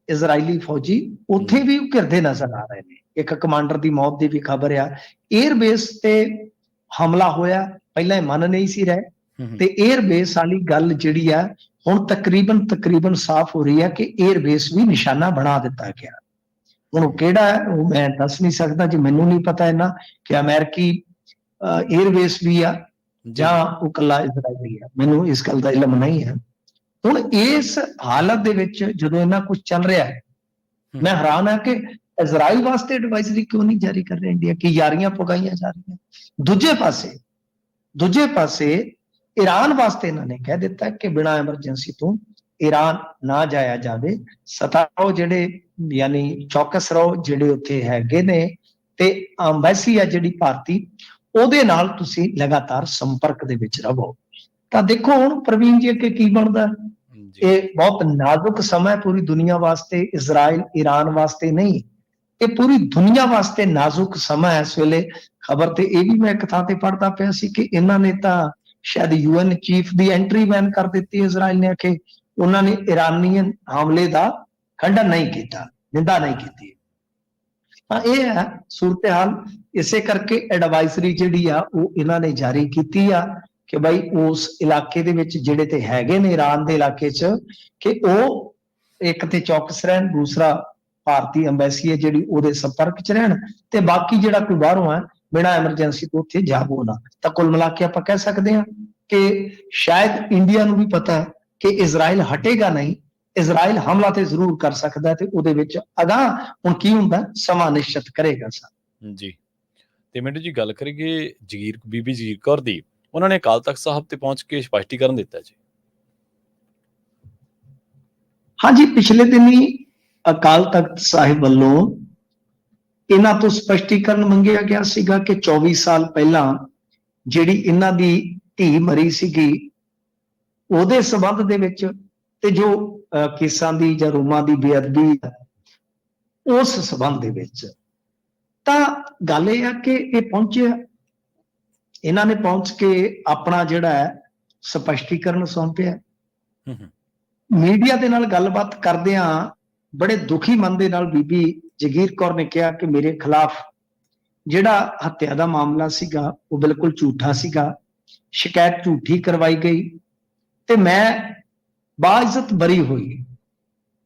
ਇਜ਼ਰਾਈਲੀ ਫੌਜੀ, ਉੱਥੇ ਵੀ ਘਿਰਦੇ ਨਜ਼ਰ ਆ ਰਹੇ ਨੇ। ਇੱਕ ਕਮਾਂਡਰ ਦੀ ਮੌਤ ਦੀ ਵੀ ਖਬਰ ਆ। 에ਅਰਬੇਸ ਤੇ ਹਮਲਾ ਹੋਇਆ, ਪਹਿਲਾਂ ਇਹ ਮੰਨ ਨਹੀਂ ਸੀ ਰਹੇ, ਤੇ 에ਅਰਬੇਸ ਵਾਲੀ ਗੱਲ ਜਿਹੜੀ ਆ ਹੁਣ ਤਕਰੀਬਨ ਸਾਫ਼ ਹੋ ਰਹੀ ਹੈ ਕਿ 에ਅਰਬੇਸ ਵੀ ਨਿਸ਼ਾਨਾ ਬਣਾ ਦਿੱਤਾ ਗਿਆ। ਹੁਣ ਉਹ ਕਿਹੜਾ ਹੈ ਉਹ ਮੈਂ ਦੱਸ ਨਹੀਂ ਸਕਦਾ, ਜੇ ਮੈਨੂੰ ਨਹੀਂ ਪਤਾ ਇਹਨਾਂ ਕਿ ਅਮਰੀਕੀ 에ਅਰਬੇਸ ਵੀ ਆ ਜਾਂ ਉਹ ਕੱਲਾ ਇਜ਼ਰਾਈਲੀ ਆ, ਮੈਨੂੰ ਇਸ ਗੱਲ ਦਾ ਇਲਮ ਨਹੀਂ ਹੈ। ਹੁਣ ਇਸ ਹਾਲਤ ਦੇ ਵਿੱਚ ਜਦੋਂ ਇਹਨਾਂ ਕੁਝ ਚੱਲ ਰਿਹਾ ਹੈ, ਮੈਂ ਹੈਰਾਨ ਹਾਂ ਕਿ ਇਜ਼ਰਾਈਲ ਵਾਸਤੇ ਐਡਵਾਈਜ਼ਰੀ ਕਿਉਂ ਨਹੀਂ ਜਾਰੀ ਕਰ ਰਿਹਾ ਇੰਡੀਆ, ਕਿ ਯਾਰੀਆਂ ਪਗਾਈਆਂ ਜਾ ਰਹੀਆਂ। ਦੂਜੇ ਪਾਸੇ ਈਰਾਨ ਵਾਸਤੇ ਇਹਨਾਂ ਨੇ ਕਹਿ ਦਿੱਤਾ ਕਿ ਬਿਨਾਂ ਐਮਰਜੈਂਸੀ ਤੋਂ ਈਰਾਨ ਨਾ ਜਾਇਆ ਜਾਵੇ, ਸਤਾਓ ਜਿਹੜੇ ਯਾਨੀ ਚੌਕਸ ਰਹੋ ਜਿਹੜੇ ਉੱਥੇ ਹੈਗੇ ਨੇ, ਤੇ ਐਮਬੈਸੀ ਆ ਜਿਹੜੀ ਭਾਰਤੀ ਉਹਦੇ ਨਾਲ ਤੁਸੀਂ ਲਗਾਤਾਰ ਸੰਪਰਕ ਦੇ ਵਿੱਚ ਰਹੋ। ਤਾਂ ਦੇਖੋ ਹੁਣ ਪ੍ਰਵੀਨ ਜੀ ਅੱਗੇ ਕੀ ਬਣਦਾ। ਇਹ ਬਹੁਤ ਨਾਜ਼ੁਕ ਸਮਾਂ ਪੂਰੀ ਦੁਨੀਆ ਵਾਸਤੇ, ਇਜ਼ਰਾਈਲ ਈਰਾਨ ਵਾਸਤੇ ਨਹੀਂ, ਇਹ ਪੂਰੀ ਦੁਨੀਆ ਵਾਸਤੇ ਨਾਜ਼ੁਕ ਸਮਾਂ ਹੈ ਇਸ ਵੇਲੇ। ਖਬਰ ਤੇ ਇਹ ਵੀ ਮੈਂ ਇੱਕ ਥਾਂ ਤੇ ਪੜ੍ਹਦਾ ਪਿਆ ਸੀ ਕਿ ਇਹਨਾਂ ਨੇ ਤਾਂ ਸ਼ਾਇਦ UN ਚੀਫ ਦੀ ਐਂਟਰੀ ਬੈਨ ਕਰ ਦਿੱਤੀ ਇਜ਼ਰਾਈਲ ਨੇ, ਕਿ ਉਹਨਾਂ ਨੇ ਇਰਾਨੀਅਨ ਹਮਲੇ ਦਾ ਖੰਡਨ ਨਹੀਂ ਕੀਤਾ, ਨਿੰਦਾ ਨਹੀਂ ਕੀਤੀ। ਤਾਂ ਇਹ ਹੈ ਸੂਰਤ-ਏ-ਹਾਲ। ਇਸੇ ਕਰਕੇ ਐਡਵਾਈਜ਼ਰੀ ਜਿਹੜੀ ਆ ਉਹ ਇਹਨਾਂ ਨੇ ਜਾਰੀ ਕੀਤੀ ਆ ਕਿ ਭਾਈ ਉਸ ਇਲਾਕੇ ਦੇ ਵਿੱਚ ਜਿਹੜੇ ਤੇ ਹੈਗੇ ਨੇ ਈਰਾਨ ਦੇ ਇਲਾਕੇ 'ਚ, ਕਿ ਉਹ ਇੱਕ ਤੇ ਚੌਕਸ ਰਹਿਣ, ਦੂਸਰਾ ਭਾਰਤੀ ਐਮਬੈਸੀ ਹੈ ਜਿਹੜੀ ਉਹਦੇ ਸੰਪਰਕ 'ਚ ਰਹਿਣ, ਤੇ ਬਾਕੀ ਜਿਹੜਾ ਕੋਈ ਬਾਹਰੋਂ ਹੈ ਬਿਨਾਂ ਐਮਰਜੈਂਸੀ ਤੋਂ ਉੱਥੇ ਜਾਵੋ ਨਾ। ਤਾਂ ਕੁੱਲ ਮਿਲਾ ਕੇ ਆਪਾਂ ਕਹਿ ਸਕਦੇ ਹਾਂ ਕਿ ਸ਼ਾਇਦ ਇੰਡੀਆ ਨੂੰ ਵੀ ਪਤਾ ਹੈ ਕਿ ਇਜ਼ਰਾਈਲ ਹਟੇਗਾ ਨਹੀਂ, ਇਜ਼ਰਾਈਲ ਹਮਲਾ ਤੇ ਜ਼ਰੂਰ ਕਰ ਸਕਦਾ, ਤੇ ਉਹਦੇ ਵਿੱਚ ਅਗਾਂਹ ਹੁਣ ਕੀ ਹੁੰਦਾ ਸਮਾਂ ਨਿਸ਼ਚਿਤ ਕਰੇਗਾ ਸਰ ਜੀ। ਤੇ ਮਿੰਟੂ ਜੀ ਗੱਲ ਕਰੀਏ ਬੀਬੀ ਜਗੀਰ ਕੌਰ ਦੀ, ਉਹਨਾਂ ਨੇ ਅਕਾਲ ਤਖਤ ਸਾਹਿਬ ਤੇ ਪਹੁੰਚ ਕੇ ਸਪਸ਼ਟੀਕਰਨ ਦਿੱਤਾ ਜੀ। ਹਾਂਜੀ, ਪਿਛਲੇ ਦਿਨੀ ਅਕਾਲ ਤਖਤ ਸਾਹਿਬ ਵੱਲੋਂ ਇਹਨਾਂ ਤੋਂ ਸਪਸ਼ਟੀਕਰਨ ਮੰਗਿਆ ਗਿਆ ਸੀਗਾ ਕਿ 24 ਸਾਲ ਪਹਿਲਾਂ ਜਿਹੜੀ ਇਹਨਾਂ ਦੀ ਧੀ ਮਰੀ ਸੀਗੀ ਉਹਦੇ ਸੰਬੰਧ ਦੇ ਵਿੱਚ, ਤੇ ਜੋ ਕੇਸਾਂ ਦੀ ਜਾਂ ਰੂਮਾਂ ਦੀ ਬੇਅਦਬੀ ਉਸ ਸੰਬੰਧ ਦੇ ਵਿੱਚ। ਤਾਂ ਗੱਲ ਇਹ ਆ ਕਿ ਇਹ ਪਹੁੰਚਿਆ, ਇਹਨਾਂ ਨੇ ਪਹੁੰਚ ਕੇ ਆਪਣਾ ਜਿਹੜਾ ਹੈ ਸਪਸ਼ਟੀਕਰਨ ਸੌਂਪਿਆ। ਮੀਡੀਆ ਦੇ ਨਾਲ ਗੱਲਬਾਤ ਕਰਦਿਆਂ ਬੜੇ ਦੁਖੀ ਮਨ ਦੇ ਨਾਲ ਬੀਬੀ ਜਗੀਰ ਕੌਰ ਨੇ ਕਿਹਾ ਕਿ ਮੇਰੇ ਖਿਲਾਫ ਜਿਹੜਾ ਹੱਤਿਆ ਦਾ ਮਾਮਲਾ ਸੀਗਾ ਉਹ ਬਿਲਕੁਲ ਝੂਠਾ ਸੀਗਾ, ਸ਼ਿਕਾਇਤ ਝੂਠੀ ਕਰਵਾਈ ਗਈ, ਤੇ ਮੈਂ ਬਾਇਜ਼ਤ ਬਰੀ ਹੋਈ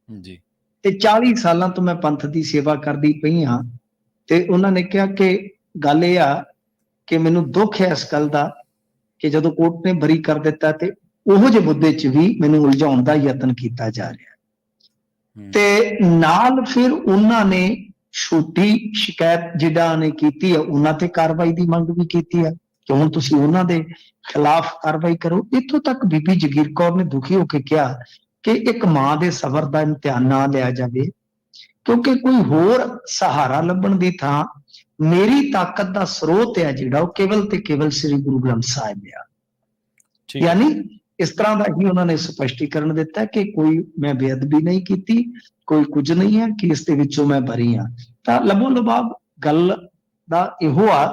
ਜੀ, ਤੇ 40 ਸਾਲਾਂ ਤੋਂ ਮੈਂ ਪੰਥ ਦੀ ਸੇਵਾ ਕਰਦੀ ਪਈ ਹਾਂ। ਤੇ ਉਹਨਾਂ ਨੇ ਕਿਹਾ ਕਿ ਗੱਲ ਇਹ ਆ ਕਿ ਮੈਨੂੰ ਦੁੱਖ ਹੈ ਇਸ ਗੱਲ ਦਾ ਕਿ ਜਦੋਂ ਕੋਰਟ ਨੇ ਬਰੀ ਕਰ ਦਿੱਤਾ ਤੇ ਉਹੋ ਜਿਹੇ ਮੁੱਦੇ 'ਚ ਵੀ ਮੈਨੂੰ ਉਲਝਾਉਣ ਦਾ ਯਤਨ ਕੀਤਾ ਜਾ ਰਿਹਾ। ਤੇ ਨਾਲ ਫਿਰ ਉਹਨਾਂ ਨੇ ਛੋਟੀ ਸ਼ਿਕਾਇਤ ਜਿਹੜਾ ਨੇ ਕੀਤੀ ਹੈ ਉਹਨਾਂ ਤੇ ਕਾਰਵਾਈ ਦੀ ਮੰਗ ਵੀ ਕੀਤੀ ਹੈ ਕਿ ਹੁਣ ਤੁਸੀਂ ਉਹਨਾਂ ਦੇ ਖਿਲਾਫ ਕਾਰਵਾਈ ਕਰੋ। ਇੱਥੋਂ ਤੱਕ ਬੀਬੀ ਜਗੀਰ ਕੌਰ ਨੇ ਦੁਖੀ ਹੋ ਕੇ ਕਿਹਾ ਕਿ ਇੱਕ ਮਾਂ ਦੇ ਸਬਰ ਦਾ ਇਮਤਿਹਾਨ ਨਾ ਲਿਆ ਜਾਵੇ, ਕਿਉਂਕਿ ਕੋਈ ਹੋਰ ਸਹਾਰਾ ਲੱਭਣ ਦੀ ਥਾਂ ਮੇਰੀ ਤਾਕਤ ਦਾ ਸਰੋਤ ਹੈ ਜਿਹੜਾ ਉਹ ਕੇਵਲ ਤੇ ਕੇਵਲ ਸ੍ਰੀ ਗੁਰੂ ਗ੍ਰੰਥ ਸਾਹਿਬ ਆ। ਯਾਨੀ ਇਸ ਤਰ੍ਹਾਂ ਦਾ ਹੀ ਉਹਨਾਂ ਨੇ ਸਪਸ਼ਟੀਕਰਨ ਦਿੱਤਾ ਕਿ ਕੋਈ ਮੈਂ ਬੇਅਦਬੀ ਨਹੀਂ ਕੀਤੀ, ਕੋਈ ਕੁਝ ਨਹੀਂ ਹੈ, ਕਿ ਇਸ ਦੇ ਵਿੱਚੋਂ ਮੈਂ ਬਰੀ ਹਾਂ। ਤਾਂ ਲੱਭੋ ਲਬਾਬ ਗੱਲ ਦਾ ਇਹੋ ਆ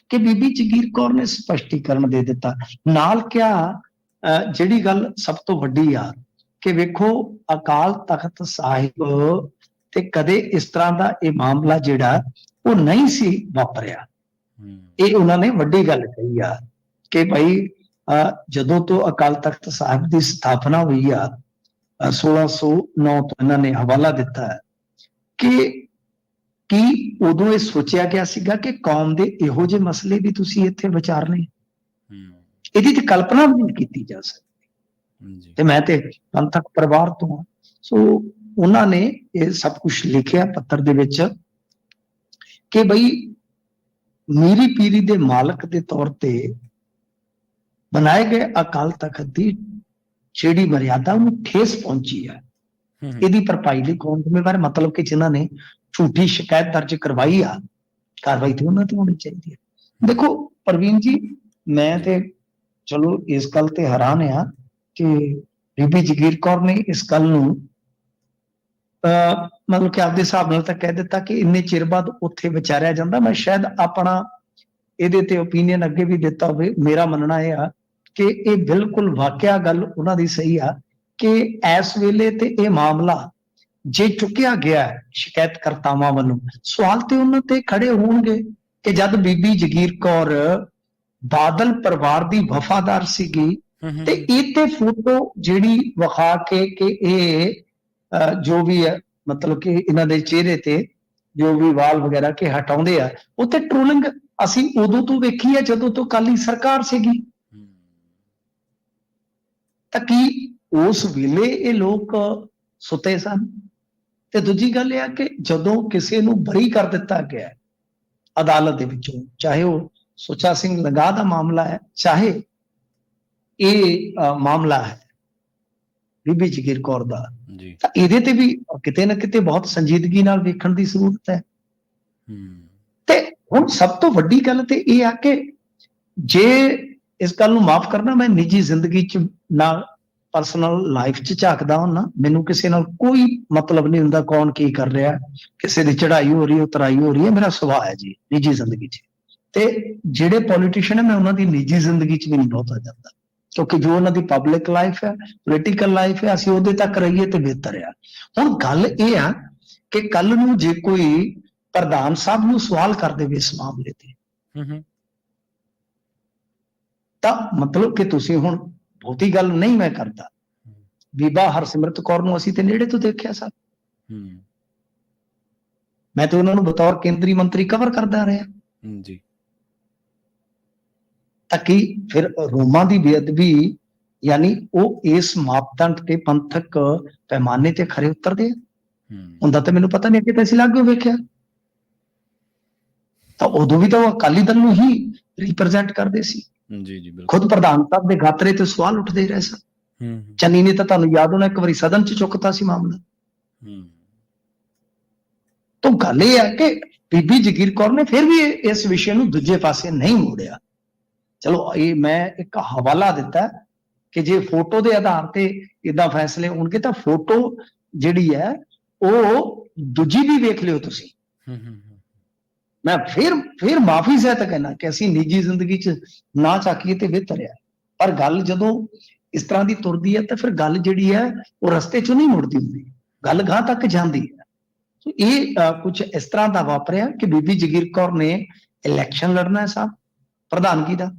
ਕਿ ਬੀਬੀ ਜਗੀਰ ਕੌਰ ਨੇ ਸਪਸ਼ਟੀਕਰਨ ਦੇ ਦਿੱਤਾ। ਨਾਲ ਕਿਹਾ ਜਿਹੜੀ ਗੱਲ ਸਭ ਤੋਂ ਵੱਡੀ ਆ ਕਿ ਵੇਖੋ ਅਕਾਲ ਤਖਤ ਸਾਹਿਬ ਤੇ ਕਦੇ ਇਸ ਤਰ੍ਹਾਂ ਦਾ ਇਹ ਮਾਮਲਾ ਜਿਹੜਾ ਉਹ ਨਹੀਂ ਸੀ ਵਾਪਰਿਆ। ਇਹ ਉਹਨਾਂ ਨੇ ਵੱਡੀ ਗੱਲ ਕਹੀ ਆ ਕਿ ਭਾਈ ਜਦੋਂ ਤੋਂ ਅਕਾਲ ਤਖਤ ਸਾਹਿਬ ਦੀ ਸਥਾਪਨਾ ਹੋਈ ਆ 1609 ਤੋਂ ਇਹਨਾਂ ਨੇ ਹਵਾਲਾ ਦਿੱਤਾ ਹੈ ਕਿ ਕੀ ਉਦੋਂ ਇਹ ਸੋਚਿਆ ਗਿਆ ਸੀਗਾ ਕਿ ਕੌਮ ਦੇ ਇਹੋ ਜਿਹੇ ਮਸਲੇ ਵੀ ਤੁਸੀਂ ਇੱਥੇ ਵਿਚਾਰਨੇ, ਇਹਦੀ ਤੇ ਕਲਪਨਾ ਵੀ ਨਹੀਂ ਕੀਤੀ ਜਾ ਸਕਦੀ। ਤੇ ਮੈਂ ਤੇ ਪੰਥਕ ਪਰਿਵਾਰ ਤੋਂ ਸੋ ਉਹਨਾਂ ਨੇ ਇਹ ਸਭ ਕੁਝ ਲਿਖਿਆ ਪੱਤਰ ਦੇ ਵਿੱਚ ਕਿ ਬਈ ਮੀਰੀ ਪੀਰੀ ਦੇ ਮਾਲਕ ਦੇ ਤੌਰ ਤੇ ਬਣਾਏ ਗਏ ਅਕਾਲ ਤਖਤ ਦੀ ਜਿਹੜੀ ਮਰਿਆਦਾ ਉਹਨੂੰ ਠੇਸ ਪਹੁੰਚੀ ਹੈ, ਇਹਦੀ ਭਰਪਾਈ ਲਈ ਕੌਣ ਜ਼ਿੰਮੇਵਾਰ ਹੈ? ਮਤਲਬ ਕਿ ਜਿਨ੍ਹਾਂ ਨੇ ਝੂਠੀ ਸ਼ਿਕਾਇਤ ਦਰਜ ਕਰਵਾਈ ਆ, ਕਾਰਵਾਈ ਤੇ ਉਹਨਾਂ ਤੇ ਹੋਣੀ ਚਾਹੀਦੀ ਹੈ। ਦੇਖੋ ਪ੍ਰਵੀਨ ਜੀ, ਮੈਂ ਤੇ ਚਲੋ ਇਸ ਗੱਲ ਤੇ ਹੈਰਾਨ ਆ ਕਿ ਬੀਬੀ ਜਗੀਰ ਕੌਰ ਨੇ ਇਸ ਗੱਲ ਨੂੰ ਮਤਲਬ ਕਿ ਆਪਦੇ ਹਿਸਾਬ ਨਾਲ ਤਾਂ ਕਹਿ ਦਿੱਤਾ ਕਿ ਇੰਨੇ ਚਿਰ ਬਾਅਦ ਉੱਥੇ ਵਿਚਾਰਿਆ ਜਾਂਦਾ। ਮੈਂ ਸ਼ਾਇਦ ਆਪਣਾ ਇਹਦੇ ਤੇ ਓਪੀਨੀਅਨ ਅੱਗੇ ਵੀ ਦਿੱਤਾ ਹੋਵੇ। ਮੇਰਾ ਮੰਨਣਾ ਇਹ ਆ ਕਿ ਇਹ ਬਿਲਕੁਲ ਵਾਕਿਆ ਗੱਲ ਉਹਨਾਂ ਦੀ ਸਹੀ ਆ ਕਿ ਇਸ ਵੇਲੇ ਤੇ ਇਹ ਮਾਮਲਾ ਜੇ ਚੁੱਕਿਆ ਗਿਆ ਸ਼ਿਕਾਇਤਕਰਤਾਵਾਂ ਵੱਲੋਂ, ਸਵਾਲ ਤੇ ਉਹਨਾਂ ਤੇ ਖੜੇ ਹੋਣਗੇ ਕਿ ਜਦ ਬੀਬੀ ਜਗੀਰ ਕੌਰ ਬਾਦਲ ਪਰਿਵਾਰ ਦੀ ਵਫਾਦਾਰ ਸੀਗੀ ਤੇ ਇਹ ਤੇ ਫੋਟੋ ਜਿਹੜੀ ਵਿਖਾ ਕੇ ਕਿ ਇਹ ਜੋ ਵੀ ਹੈ ਮਤਲਬ ਕਿ ਇਹਨਾਂ ਦੇ ਚਿਹਰੇ ਤੇ ਜੋ ਵੀ ਵਾਲ ਵਗੈਰਾ ਕਿ ਹਟਾਉਂਦੇ ਆ, ਉਹ ਤੇ ਟ੍ਰੋਲਿੰਗ ਅਸੀਂ ਉਦੋਂ ਤੋਂ ਵੇਖੀ ਹੈ ਜਦੋਂ ਤੋਂ ਅਕਾਲੀ ਸਰਕਾਰ ਸੀਗੀ। ਤਾਂ ਕੀ ਉਸ ਵੇਲੇ ਇਹ ਲੋਕ ਸੁੱਤੇ ਸਨ? ਤੇ ਦੂਜੀ ਗੱਲ ਇਹ ਆ ਕਿ ਜਦੋਂ ਕਿਸੇ ਨੂੰ ਬਰੀ ਕਰ ਦਿੱਤਾ ਗਿਆ ਅਦਾਲਤ ਦੇ ਵਿੱਚੋਂ, ਚਾਹੇ ਉਹ ਸੁੱਚਾ ਸਿੰਘ ਲੰਗਾਹ ਦਾ ਮਾਮਲਾ ਹੈ, ਚਾਹੇ ਇਹ ਮਾਮਲਾ ਹੈ ਬੀਬੀ ਜਗੀਰ ਕੌਰ ਦਾ, ਤਾਂ ਇਹਦੇ ਤੇ ਵੀ ਕਿਤੇ ਨਾ ਕਿਤੇ ਬਹੁਤ ਸੰਜੀਦਗੀ ਨਾਲ ਵੇਖਣ ਦੀ ਜ਼ਰੂਰਤ ਹੈ। ਤੇ ਹੁਣ ਸਭ ਤੋਂ ਵੱਡੀ ਗੱਲ ਤੇ ਇਹ ਆ ਕਿ ਜੇ ਇਸ ਗੱਲ ਨੂੰ ਮਾਫ ਕਰਨਾ, ਮੈਂ ਨਿੱਜੀ ਜ਼ਿੰਦਗੀ ਚ ਨਾਲ ਪਰਸਨਲ ਲਾਈਫ ਚ ਝਾਕਦਾ ਹੁੰਦਾ, ਮੈਨੂੰ ਕਿਸੇ ਨਾਲ ਕੋਈ ਮਤਲਬ ਨਹੀਂ ਹੁੰਦਾ ਕੌਣ ਕੀ ਕਰ ਰਿਹਾ, ਕਿਸੇ ਦੀ ਚੜ੍ਹਾਈ ਹੋ ਰਹੀ ਹੈ ਉਤਰਾਈ ਹੋ ਰਹੀ ਹੈ, ਮੇਰਾ ਸੁਭਾਅ ਹੈ ਜੀ ਨਿੱਜੀ ਜ਼ਿੰਦਗੀ ਚ। ਤੇ ਜਿਹੜੇ ਪੋਲੀਟੀਸ਼ੀਅਨ ਹੈ ਮੈਂ ਉਹਨਾਂ ਦੀ ਨਿੱਜੀ ਜ਼ਿੰਦਗੀ ਚ ਵੀ ਨਹੀਂ ਬਹੁਤਾ ਜਾਂਦਾ, ਕਿਉਂਕਿ ਜੋ ਉਹਨਾਂ ਦੀ ਪਬਲਿਕ ਲਾਈਫ ਹੈ, ਪੋਲੀਟੀਕਲ ਲਾਈਫ ਹੈ, ਅਸੀਂ ਉਹਦੇ ਤੱਕ ਰਹੀਏ ਤੇ ਬਿਹਤਰ ਆ। ਹੁਣ ਗੱਲ ਇਹ ਆ ਕਿ ਕੱਲ ਨੂੰ ਜੇ ਕੋਈ ਪ੍ਰਧਾਨ ਸਾਹਿਬ ਨੂੰ ਸਵਾਲ ਕਰ ਦੇਵੇ ਇਸ ਮਾਮਲੇ ਤੇ, ਤਾਂ ਮਤਲਬ ਕਿ ਤੁਸੀਂ ਹੁਣ ਬਹੁਤੀ ਗੱਲ ਨਹੀਂ ਮੈਂ ਕਰਦਾ, ਬੀਬਾ ਹਰਸਿਮਰਤ ਕੌਰ ਨੂੰ ਅਸੀਂ ਤੇ ਨੇੜੇ ਤੋਂ ਦੇਖਿਆ ਸਰ, ਮੈਂ ਤੇ ਉਹਨਾਂ ਨੂੰ ਬਤੌਰ ਕੇਂਦਰੀ ਮੰਤਰੀ ਕਵਰ ਕਰਦਾ ਰਿਹਾ ਜੀ। ਤਾਂ ਕੀ ਫਿਰ ਰੋਮਾਂ ਦੀ ਬੇਅਦਬੀ ਯਾਨੀ ਉਹ ਇਸ ਮਾਪਦੰਡ ਤੇ ਪੰਥਕ ਪੈਮਾਨੇ ਤੇ ਖਰੇ ਉਤਰਦੇ ਆ? ਹੁੰਦਾ ਤਾਂ ਮੈਨੂੰ ਪਤਾ ਨਹੀਂ, ਅੱਗੇ ਤਾਂ ਅਸੀਂ ਲਾਗੂ ਵੇਖਿਆ, ਤਾਂ ਉਦੋਂ ਵੀ ਤਾਂ ਉਹ ਅਕਾਲੀ ਦਲ ਨੂੰ ਹੀ ਰਿਪਰੈਜ਼ੈਂਟ ਕਰਦੇ ਸੀ। ਜੀ ਜੀ ਬਿਲਕੁਲ। ਖੁਦ ਪ੍ਰਧਾਨ ਸਾਹਿਬ ਦੇ ਗਾਤਰੇ ਤੇ ਸਵਾਲ ਉੱਠਦੇ ਹੀ ਰਹੇ ਸਨ। ਚੰਨੀ ਨੇ ਤਾਂ ਤੁਹਾਨੂੰ ਯਾਦ ਹੋਣਾ ਇੱਕ ਵਾਰੀ ਸਦਨ ਚ ਚੁੱਕਤਾ ਸੀ ਮਾਮਲਾ। ਤਾਂ ਗੱਲ ਇਹ ਹੈ ਕਿ ਬੀਬੀ ਜਗੀਰ ਕੌਰ ਨੇ ਫਿਰ ਵੀ ਇਸ ਵਿਸ਼ੇ ਨੂੰ ਦੂਜੇ ਪਾਸੇ ਨਹੀਂ ਮੋੜਿਆ। ਚਲੋ ਇਹ ਮੈਂ ਇੱਕ ਹਵਾਲਾ ਦਿੱਤਾ ਕਿ ਜੇ ਫੋਟੋ ਦੇ ਆਧਾਰ ਤੇ ਇਦਾਂ ਫੈਸਲੇ ਹੋਣਗੇ ਤਾਂ ਫੋਟੋ ਜਿਹੜੀ ਹੈ ਉਹ ਦੂਜੀ ਵੀ ਵੇਖ ਲਿਓ ਤੁਸੀਂ। ਮੈਂ ਫਿਰ ਮਾਫੀ ਸਹਿਤ ਕਹਿਣਾ ਕਿ ਅਸੀਂ ਨਿੱਜੀ ਜ਼ਿੰਦਗੀ ਚ ਨਾ ਝਾਕੀਏ ਤੇ ਬਿਹਤਰ ਹੈ, ਪਰ ਗੱਲ ਜਦੋਂ ਇਸ ਤਰ੍ਹਾਂ ਦੀ ਤੁਰਦੀ ਹੈ ਤਾਂ ਫਿਰ ਗੱਲ ਜਿਹੜੀ ਹੈ ਉਹ ਰਸਤੇ ਚੋਂ ਨਹੀਂ ਮੁੜਦੀ ਹੁੰਦੀ, ਗੱਲ ਗਾਂ ਤੱਕ ਜਾਂਦੀ ਹੈ। ਇਹ ਕੁਝ ਇਸ ਤਰ੍ਹਾਂ ਦਾ ਵਾਪਰਿਆ ਕਿ ਬੀਬੀ ਜਗੀਰ ਕੌਰ ਨੇ ਇਲੈਕਸ਼ਨ ਲੜਨਾ ਹੈ ਸਾਹਿਬ ਪ੍ਰਧਾਨਗੀ ਦਾ,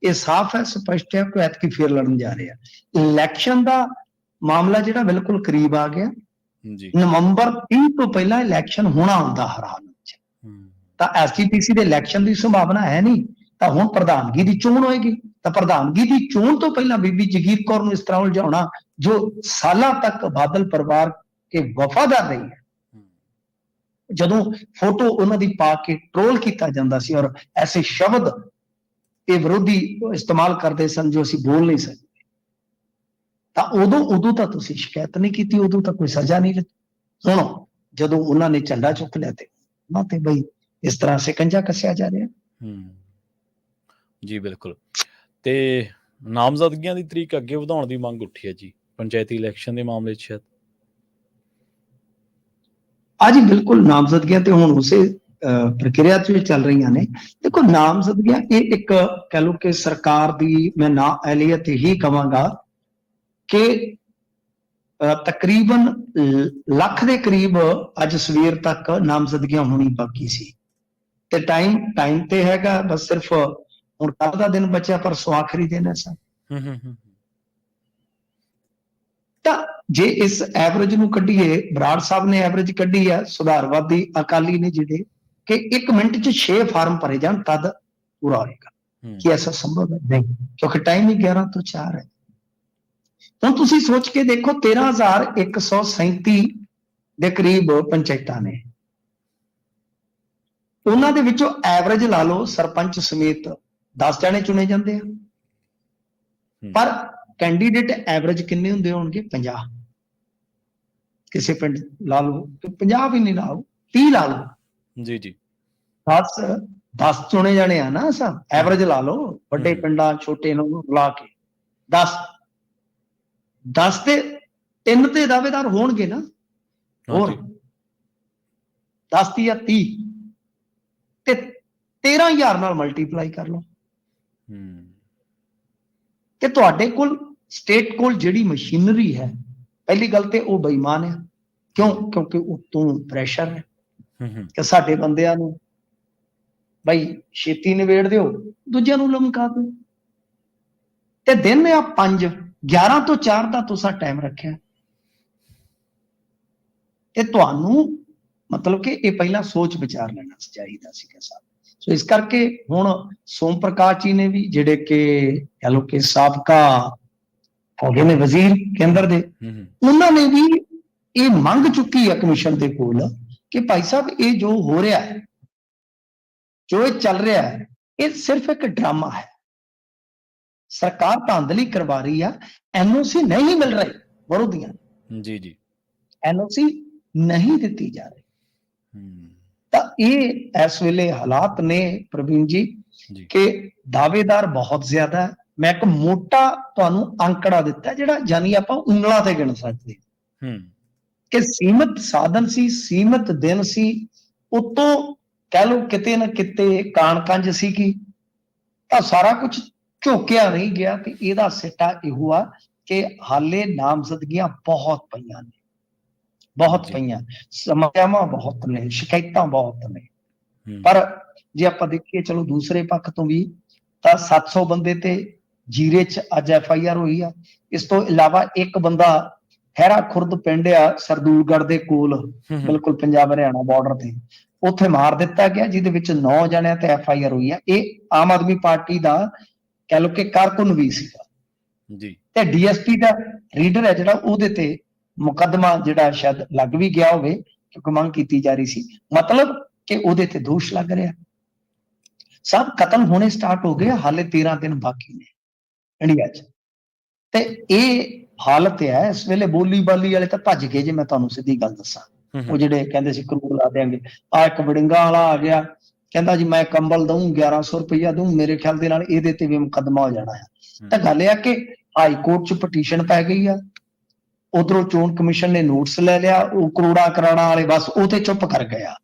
ਇਹ ਸਾਫ਼ ਹੈ, ਸਪਸ਼ਟ ਹੈ ਕਿ ਐਤਕੀ ਫੇਰ ਲੜਨ ਜਾ ਰਹੇ ਆ। ਇਲੈਕਸ਼ਨ ਦਾ ਮਾਮਲਾ ਜਿਹੜਾ ਬਿਲਕੁਲ ਕਰੀਬ ਆ ਗਿਆ ਜੀ, ਨਵੰਬਰ 30 ਤੋਂ ਪਹਿਲਾਂ ਇਲੈਕਸ਼ਨ ਹੋਣਾ ਹੁੰਦਾ ਹਰ ਹਾਲ ਵਿੱਚ, ਤਾਂ ਐਸਜੀਪੀਸੀ ਦੇ ਇਲੈਕਸ਼ਨ ਦੀ ਸੰਭਾਵਨਾ ਹੈ ਨਹੀਂ, ਤਾਂ ਹੁਣ ਪ੍ਰਧਾਨਗੀ ਦੀ ਚੋਣ ਹੋਏਗੀ, ਤਾਂ ਪ੍ਰਧਾਨਗੀ ਦੀ ਚੋਣ ਤੋਂ ਪਹਿਲਾਂ ਬੀਬੀ ਜਗੀਰ ਕੌਰ ਨੂੰ ਇਸ ਤਰ੍ਹਾਂ ਉਲਝਾਉਣਾ ਜੋ ਸਾਲਾਂ ਤੱਕ ਬਾਦਲ ਪਰਿਵਾਰ ਕੇ ਵਫਾਦਾਰ ਰਹੀ ਹੈ, ਜਦੋਂ ਫੋਟੋ ਉਹਨਾਂ ਦੀ ਪਾ ਕੇ ਟ੍ਰੋਲ ਕੀਤਾ ਜਾਂਦਾ ਸੀ ਔਰ ਐਸੇ ਸ਼ਬਦ ਇਹ ਵਿਰੋਧੀ ਇਸਤੇਮਾਲ ਕਰਦੇ ਸਨ ਜੋ ਅਸੀਂ ਬੋਲ ਨਹੀਂ ਸਕਦੇ, ਤਾਂ ਉਦੋਂ ਤਾਂ ਤੁਸੀਂ ਸ਼ਿਕਾਇਤ ਨਹੀਂ ਕੀਤੀ, ਉਦੋਂ ਤਾਂ ਕੋਈ ਸਜ਼ਾ ਨਹੀਂ ਦਿੱਤੀ। ਹੁਣ ਜਦੋਂ ਉਹਨਾਂ ਨੇ ਝੰਡਾ ਚੁੱਕ ਲਿਆ ਤੇ ਉਹਨਾਂ ਤੇ ਬਈ ਇਸ ਤਰ੍ਹਾਂ ਸਿਕੰਜਾ ਕੱਸਿਆ ਜਾ ਰਿਹਾ। ਜੀ ਬਿਲਕੁਲ। ਤੇ ਨਾਮਜ਼ਦਗੀਆਂ ਦੀ ਤਰੀਕ ਅੱਗੇ ਵਧਾਉਣ ਦੀ ਮੰਗ ਉੱਠੀ ਹੈ ਜੀ ਪੰਚਾਇਤੀ ਇਲੈਕਸ਼ਨ ਦੇ ਮਾਮਲੇ 'ਚ ਸ਼ਾਇਦ। ਹਾਂਜੀ ਬਿਲਕੁਲ, ਨਾਮਜ਼ਦਗੀਆਂ ਤੇ ਹੁਣ ਉਸੇ ਪ੍ਰਕਿਰਿਆ 'ਚ ਚੱਲ ਰਹੀਆਂ ਨੇ। ਦੇਖੋ ਨਾਮਜ਼ਦਗੀਆਂ ਇਹ ਇੱਕ ਕਹਿ ਲਓ ਕਿ ਸਰਕਾਰ ਦੀ ਮੈਂ ਨਾ ਅਹਿਲੀਅਤ ਹੀ ਕਵਾਂਗਾ ਕਿ ਤਕਰੀਬਨ ਲੱਖ ਦੇ ਕਰੀਬ ਅੱਜ ਸਵੇਰ ਤੱਕ ਨਾਮਜ਼ਦਗੀਆਂ ਹੋਣੀ ਬਾਕੀ ਸੀ, ਤੇ ਟਾਈਮ ਤੇ ਹੈਗਾ, ਬਸ ਸਿਰਫ ਹੁਣ ਕੱਲ ਦਾ ਦਿਨ ਬਚਿਆ ਪਰ ਸੋ ਆਖਰੀ ਦਿਨ ਹੈ ਸਰ। ਤਾਂ ਜੇ ਇਸ ਐਵਰੇਜ ਨੂੰ ਕੱਢੀਏ, ਬਰਾੜ ਸਾਹਿਬ ਨੇ ਐਵਰੇਜ ਕੱਢੀ ਹੈ ਸੁਧਾਰਵਾਦੀ ਅਕਾਲੀ ਨੇ ਜਿਹੜੇ ਕਿ 1 ਮਿੰਟ 'ਚ 6 ਫਾਰਮ ਭਰੇ ਜਾਣ ਤਦ ਪੂਰਾ ਹੋਏਗਾ, ਕੀ ਐਸਾ ਸੰਭਵ ਹੈ? ਨਹੀਂ, ਕਿਉਂਕਿ ਟਾਈਮ ਹੀ 11 ਤੋਂ 4 ਹੈ। ਹੁਣ ਤੁਸੀਂ ਸੋਚ ਕੇ ਦੇਖੋ 13,137 ਦੇ ਕਰੀਬ ਪੰਚਾਇਤਾਂ ਨੇ, ਉਹਨਾਂ ਦੇ ਵਿੱਚੋਂ ਐਵਰੇਜ ਲਾ ਲਓ ਸਰਪੰਚ ਸਮੇਤ 10 ਜਣੇ ਚੁਣੇ ਜਾਂਦੇ ਆ, ਪਰ ਕੈਂਡੀਡੇਟ ਐਵਰੇਜ ਕਿੰਨੇ ਹੁੰਦੇ ਹੋਣਗੇ? 50। ਕਿਸੇ ਪਿੰਡ ਲਾ ਲਓ, 50 ਵੀ ਨਹੀਂ ਲਾ ਲਓ, 30 ਲਾ ਲਓ। ਜੀ ਜੀ 10 ਚੁਣੇ ਜਾਣੇ ਆ ਨਾ, ਸਭ ਐਵਰੇਜ ਲਾ ਲਓ, ਵੱਡੇ ਪਿੰਡਾਂ ਛੋਟੇ ਨੂੰ ਲਾ ਕੇ 10 ਤੇ 3 ਤੇ ਦਾਅਵੇਦਾਰ ਹੋਣਗੇ ਨਾ, ਹੋਰ 10 ਜਾਂ 30 ਤੇ 13,000 ਨਾਲ ਮਲਟੀਪਲਾਈ ਕਰ ਲਓ ਕਿ ਤੁਹਾਡੇ ਕੋਲ ਸਟੇਟ ਕੋਲ ਜਿਹੜੀ ਮਸ਼ੀਨਰੀ ਹੈ, ਪਹਿਲੀ ਗੱਲ ਤੇ ਉਹ ਬੇਈਮਾਨ ਹੈ। ਕਿਉਂ? ਕਿਉਂਕਿ ਉਤੋਂ ਪ੍ਰੈਸ਼ਰ ਹੈ ਕਿ ਸਾਡੇ ਬੰਦਿਆਂ ਨੂੰ ਬਈ ਛੇਤੀ ਨਿਬੇੜ ਦਿਓ, ਦੂਜਿਆਂ ਨੂੰ ਲਮਕਾ ਦਿਓ। ਤੇ ਦਿਨ ਆ 5, 11 ਤੋਂ 4 ਦਾ ਤੁਸੀਂ ਟਾਈਮ ਰੱਖਿਆ, ਤੇ ਤੁਹਾਨੂੰ ਮਤਲਬ ਕਿ ਇਹ ਪਹਿਲਾਂ ਸੋਚ ਵਿਚਾਰ ਲੈਣਾ ਚਾਹੀਦਾ ਸੀਗਾ ਸਾਹਿਬ। ਸੋ ਇਸ ਕਰਕੇ ਹੁਣ ਸੋਮ ਪ੍ਰਕਾਸ਼ ਜੀ ਨੇ ਵੀ, ਜਿਹੜੇ ਕਿ ਕਹ ਲਓ ਕਿ ਸਾਬਕਾ ਹੋ ਗਏ ਨੇ ਵਜ਼ੀਰ ਕੇਂਦਰ ਦੇ, ਉਹਨਾਂ ਨੇ ਵੀ ਇਹ ਮੰਗ ਚੁੱਕੀ ਹੈ ਕਮਿਸ਼ਨ ਦੇ ਕੋਲ ਕਿ ਭਾਈ ਸਾਹਿਬ ਇਹ ਜੋ ਹੋ ਰਿਹਾ ਹੈ, ਜੋ ਇਹ ਚੱਲ ਰਿਹਾ ਹੈ, ਇਹ ਸਿਰਫ ਇੱਕ ਡਰਾਮਾ ਹੈ। ਸਰਕਾਰ ਧਾਂਦਲੀ ਕਰਵਾ ਰਹੀ ਆ, ਐਨਓਸੀ ਨਹੀਂ ਮਿਲ ਰਹੀ ਵਿਰੋਧੀਆਂ ਜੀ ਜੀ ਐਨਓਸੀ ਨਹੀਂ ਦਿੱਤੀ ਜਾ ਰਹੀ। ਤਾਂ ਇਹ ਇਸ ਵੇਲੇ ਹਾਲਾਤ ਨੇ ਪ੍ਰਵੀਨ ਜੀ ਕਿ ਦਾਅਵੇਦਾਰ ਬਹੁਤ ਜ਼ਿਆਦਾ ਹੈ। ਮੈਂ ਇੱਕ ਮੋਟਾ ਤੁਹਾਨੂੰ ਅੰਕੜਾ ਦਿੱਤਾ ਜਿਹੜਾ ਯਾਨੀ ਆਪਾਂ ਉਂਗਲਾਂ ਤੇ ਗਿਣ ਸਕਦੇ ਕਿ ਸੀਮਤ ਸਾਧਨ ਸੀ, ਸੀਮਤ ਦਿਨ ਸੀ, ਉਤੋਂ ਕਹਿ ਲਓ ਕਿਤੇ ਨਾ ਕਿਤੇ ਕਾਣਕੰਜ ਸੀਗੀ, ਤਾਂ ਸਾਰਾ ਕੁਝ ਝੋਕਿਆ ਨਹੀਂ ਗਿਆ। ਤੇ ਇਹਦਾ ਸਿੱਟਾ ਇਹੋ ਆ ਕਿ ਹਾਲੇ ਨਾਮਜ਼ਦਗੀਆਂ ਬਹੁਤ ਪਈਆਂ ਨੇ, ਬਹੁਤ ਪਈਆਂ, ਸਮੱਸਿਆਵਾਂ ਬਹੁਤ ਨੇ, ਸ਼ਿਕਾਇਤਾਂ ਬਹੁਤ ਨੇ। ਪਰ ਜੇ ਆਪਾਂ ਦੇਖੀਏ ਚਲੋ ਦੂਸਰੇ ਪੱਖ ਤੋਂ ਵੀ, ਤਾਂ 700 ਬੰਦੇ ਤੇ ਜੀਰੇ 'ਚ ਅੱਜ FIR ਹੋਈ ਆ। ਇਸ ਤੋਂ ਇਲਾਵਾ ਇੱਕ ਬੰਦਾ ਹੈਰਾ ਖੁਰਦ ਪਿੰਡ ਆ ਸਰਦੂਲਗੜ੍ਹ ਦੇ ਕੋਲ, ਬਿਲਕੁਲ ਪੰਜਾਬ ਹਰਿਆਣਾ ਬਾਰਡਰ ਤੇ, ਉੱਥੇ ਮਾਰ ਦਿੱਤਾ ਗਿਆ, ਜਿਹਦੇ ਵਿੱਚ 9 ਜਣਿਆਂ ਤੇ FIR ਹੋਈ ਆ। ਇਹ ਆਮ ਆਦਮੀ ਪਾਰਟੀ ਦਾ ਕਹਿ ਲਓ ਕਿ ਕਾਰਕੁਨ ਵੀ ਸੀਗਾ ਜੀ, ਤੇ DSP ਦਾ ਰੀਡਰ ਹੈ ਜਿਹੜਾ, ਉਹਦੇ ਤੇ ਮੁਕੱਦਮਾ ਜਿਹੜਾ ਸ਼ਾਇਦ ਲੱਗ ਵੀ ਗਿਆ ਹੋਵੇ, ਕਿਉਂਕਿ ਮੰਗ ਕੀਤੀ ਜਾ ਰਹੀ ਸੀ, ਮਤਲਬ ਕਿ ਉਹਦੇ ਤੇ ਦੋਸ਼ ਲੱਗ ਰਿਹਾ। ਸਭ ਕਤਲ ਹੋਣੇ ਸਟਾਰਟ ਹੋ ਗਏ, ਹਾਲੇ 13 ਦਿਨ ਬਾਕੀ ਨੇ ਇੰਡੀਆ 'ਚ, ਤੇ ਇਹ ਹਾਲਤ ਹੈ ਇਸ ਵੇਲੇ। ਬੋਲੀ ਬਾਲੀ ਵਾਲੇ ਤਾਂ ਭੱਜ ਗਏ ਜੇ ਮੈਂ ਤੁਹਾਨੂੰ ਸਿੱਧੀ ਗੱਲ ਦੱਸਾਂ, ਉਹ ਜਿਹੜੇ ਕਹਿੰਦੇ ਸੀ ਕਰੂਰ ਲਾ ਦੇਾਂਗੇ। ਆ ਇੱਕ ਵੜਿੰਗਾ ਵਾਲਾ ਆ ਗਿਆ, ਕਹਿੰਦਾ ਜੀ ਮੈਂ ਕੰਬਲ ਦਊਂ, 1100 ਰੁਪਇਆ ਦਊਂ, ਮੇਰੇ ਖਿਆਲ ਦੇ ਨਾਲ ਇਹਦੇ ਤੇ ਵੀ ਮੁਕੱਦਮਾ ਹੋ ਜਾਣਾ ਹੈ। ਤਾਂ ਗੱਲ ਇਹ ਆ ਕਿ ਹਾਈ ਕੋਰਟ 'ਚ ਪਟੀਸ਼ਨ ਪੈ ਗਈ ਆ, ਉਧਰੋਂ ਚੋਣ ਕਮਿਸ਼ਨ ਨੇ ਨੋਟਿਸ ਲੈ ਲਿਆ, ਉਹ ਕਰੋੜਾ ਕਰਾਣਾ ਵਾਲੇ ਬਸ ਉਹ ਤੇ ਚੁੱਪ ਕਰ ਗਿਆ।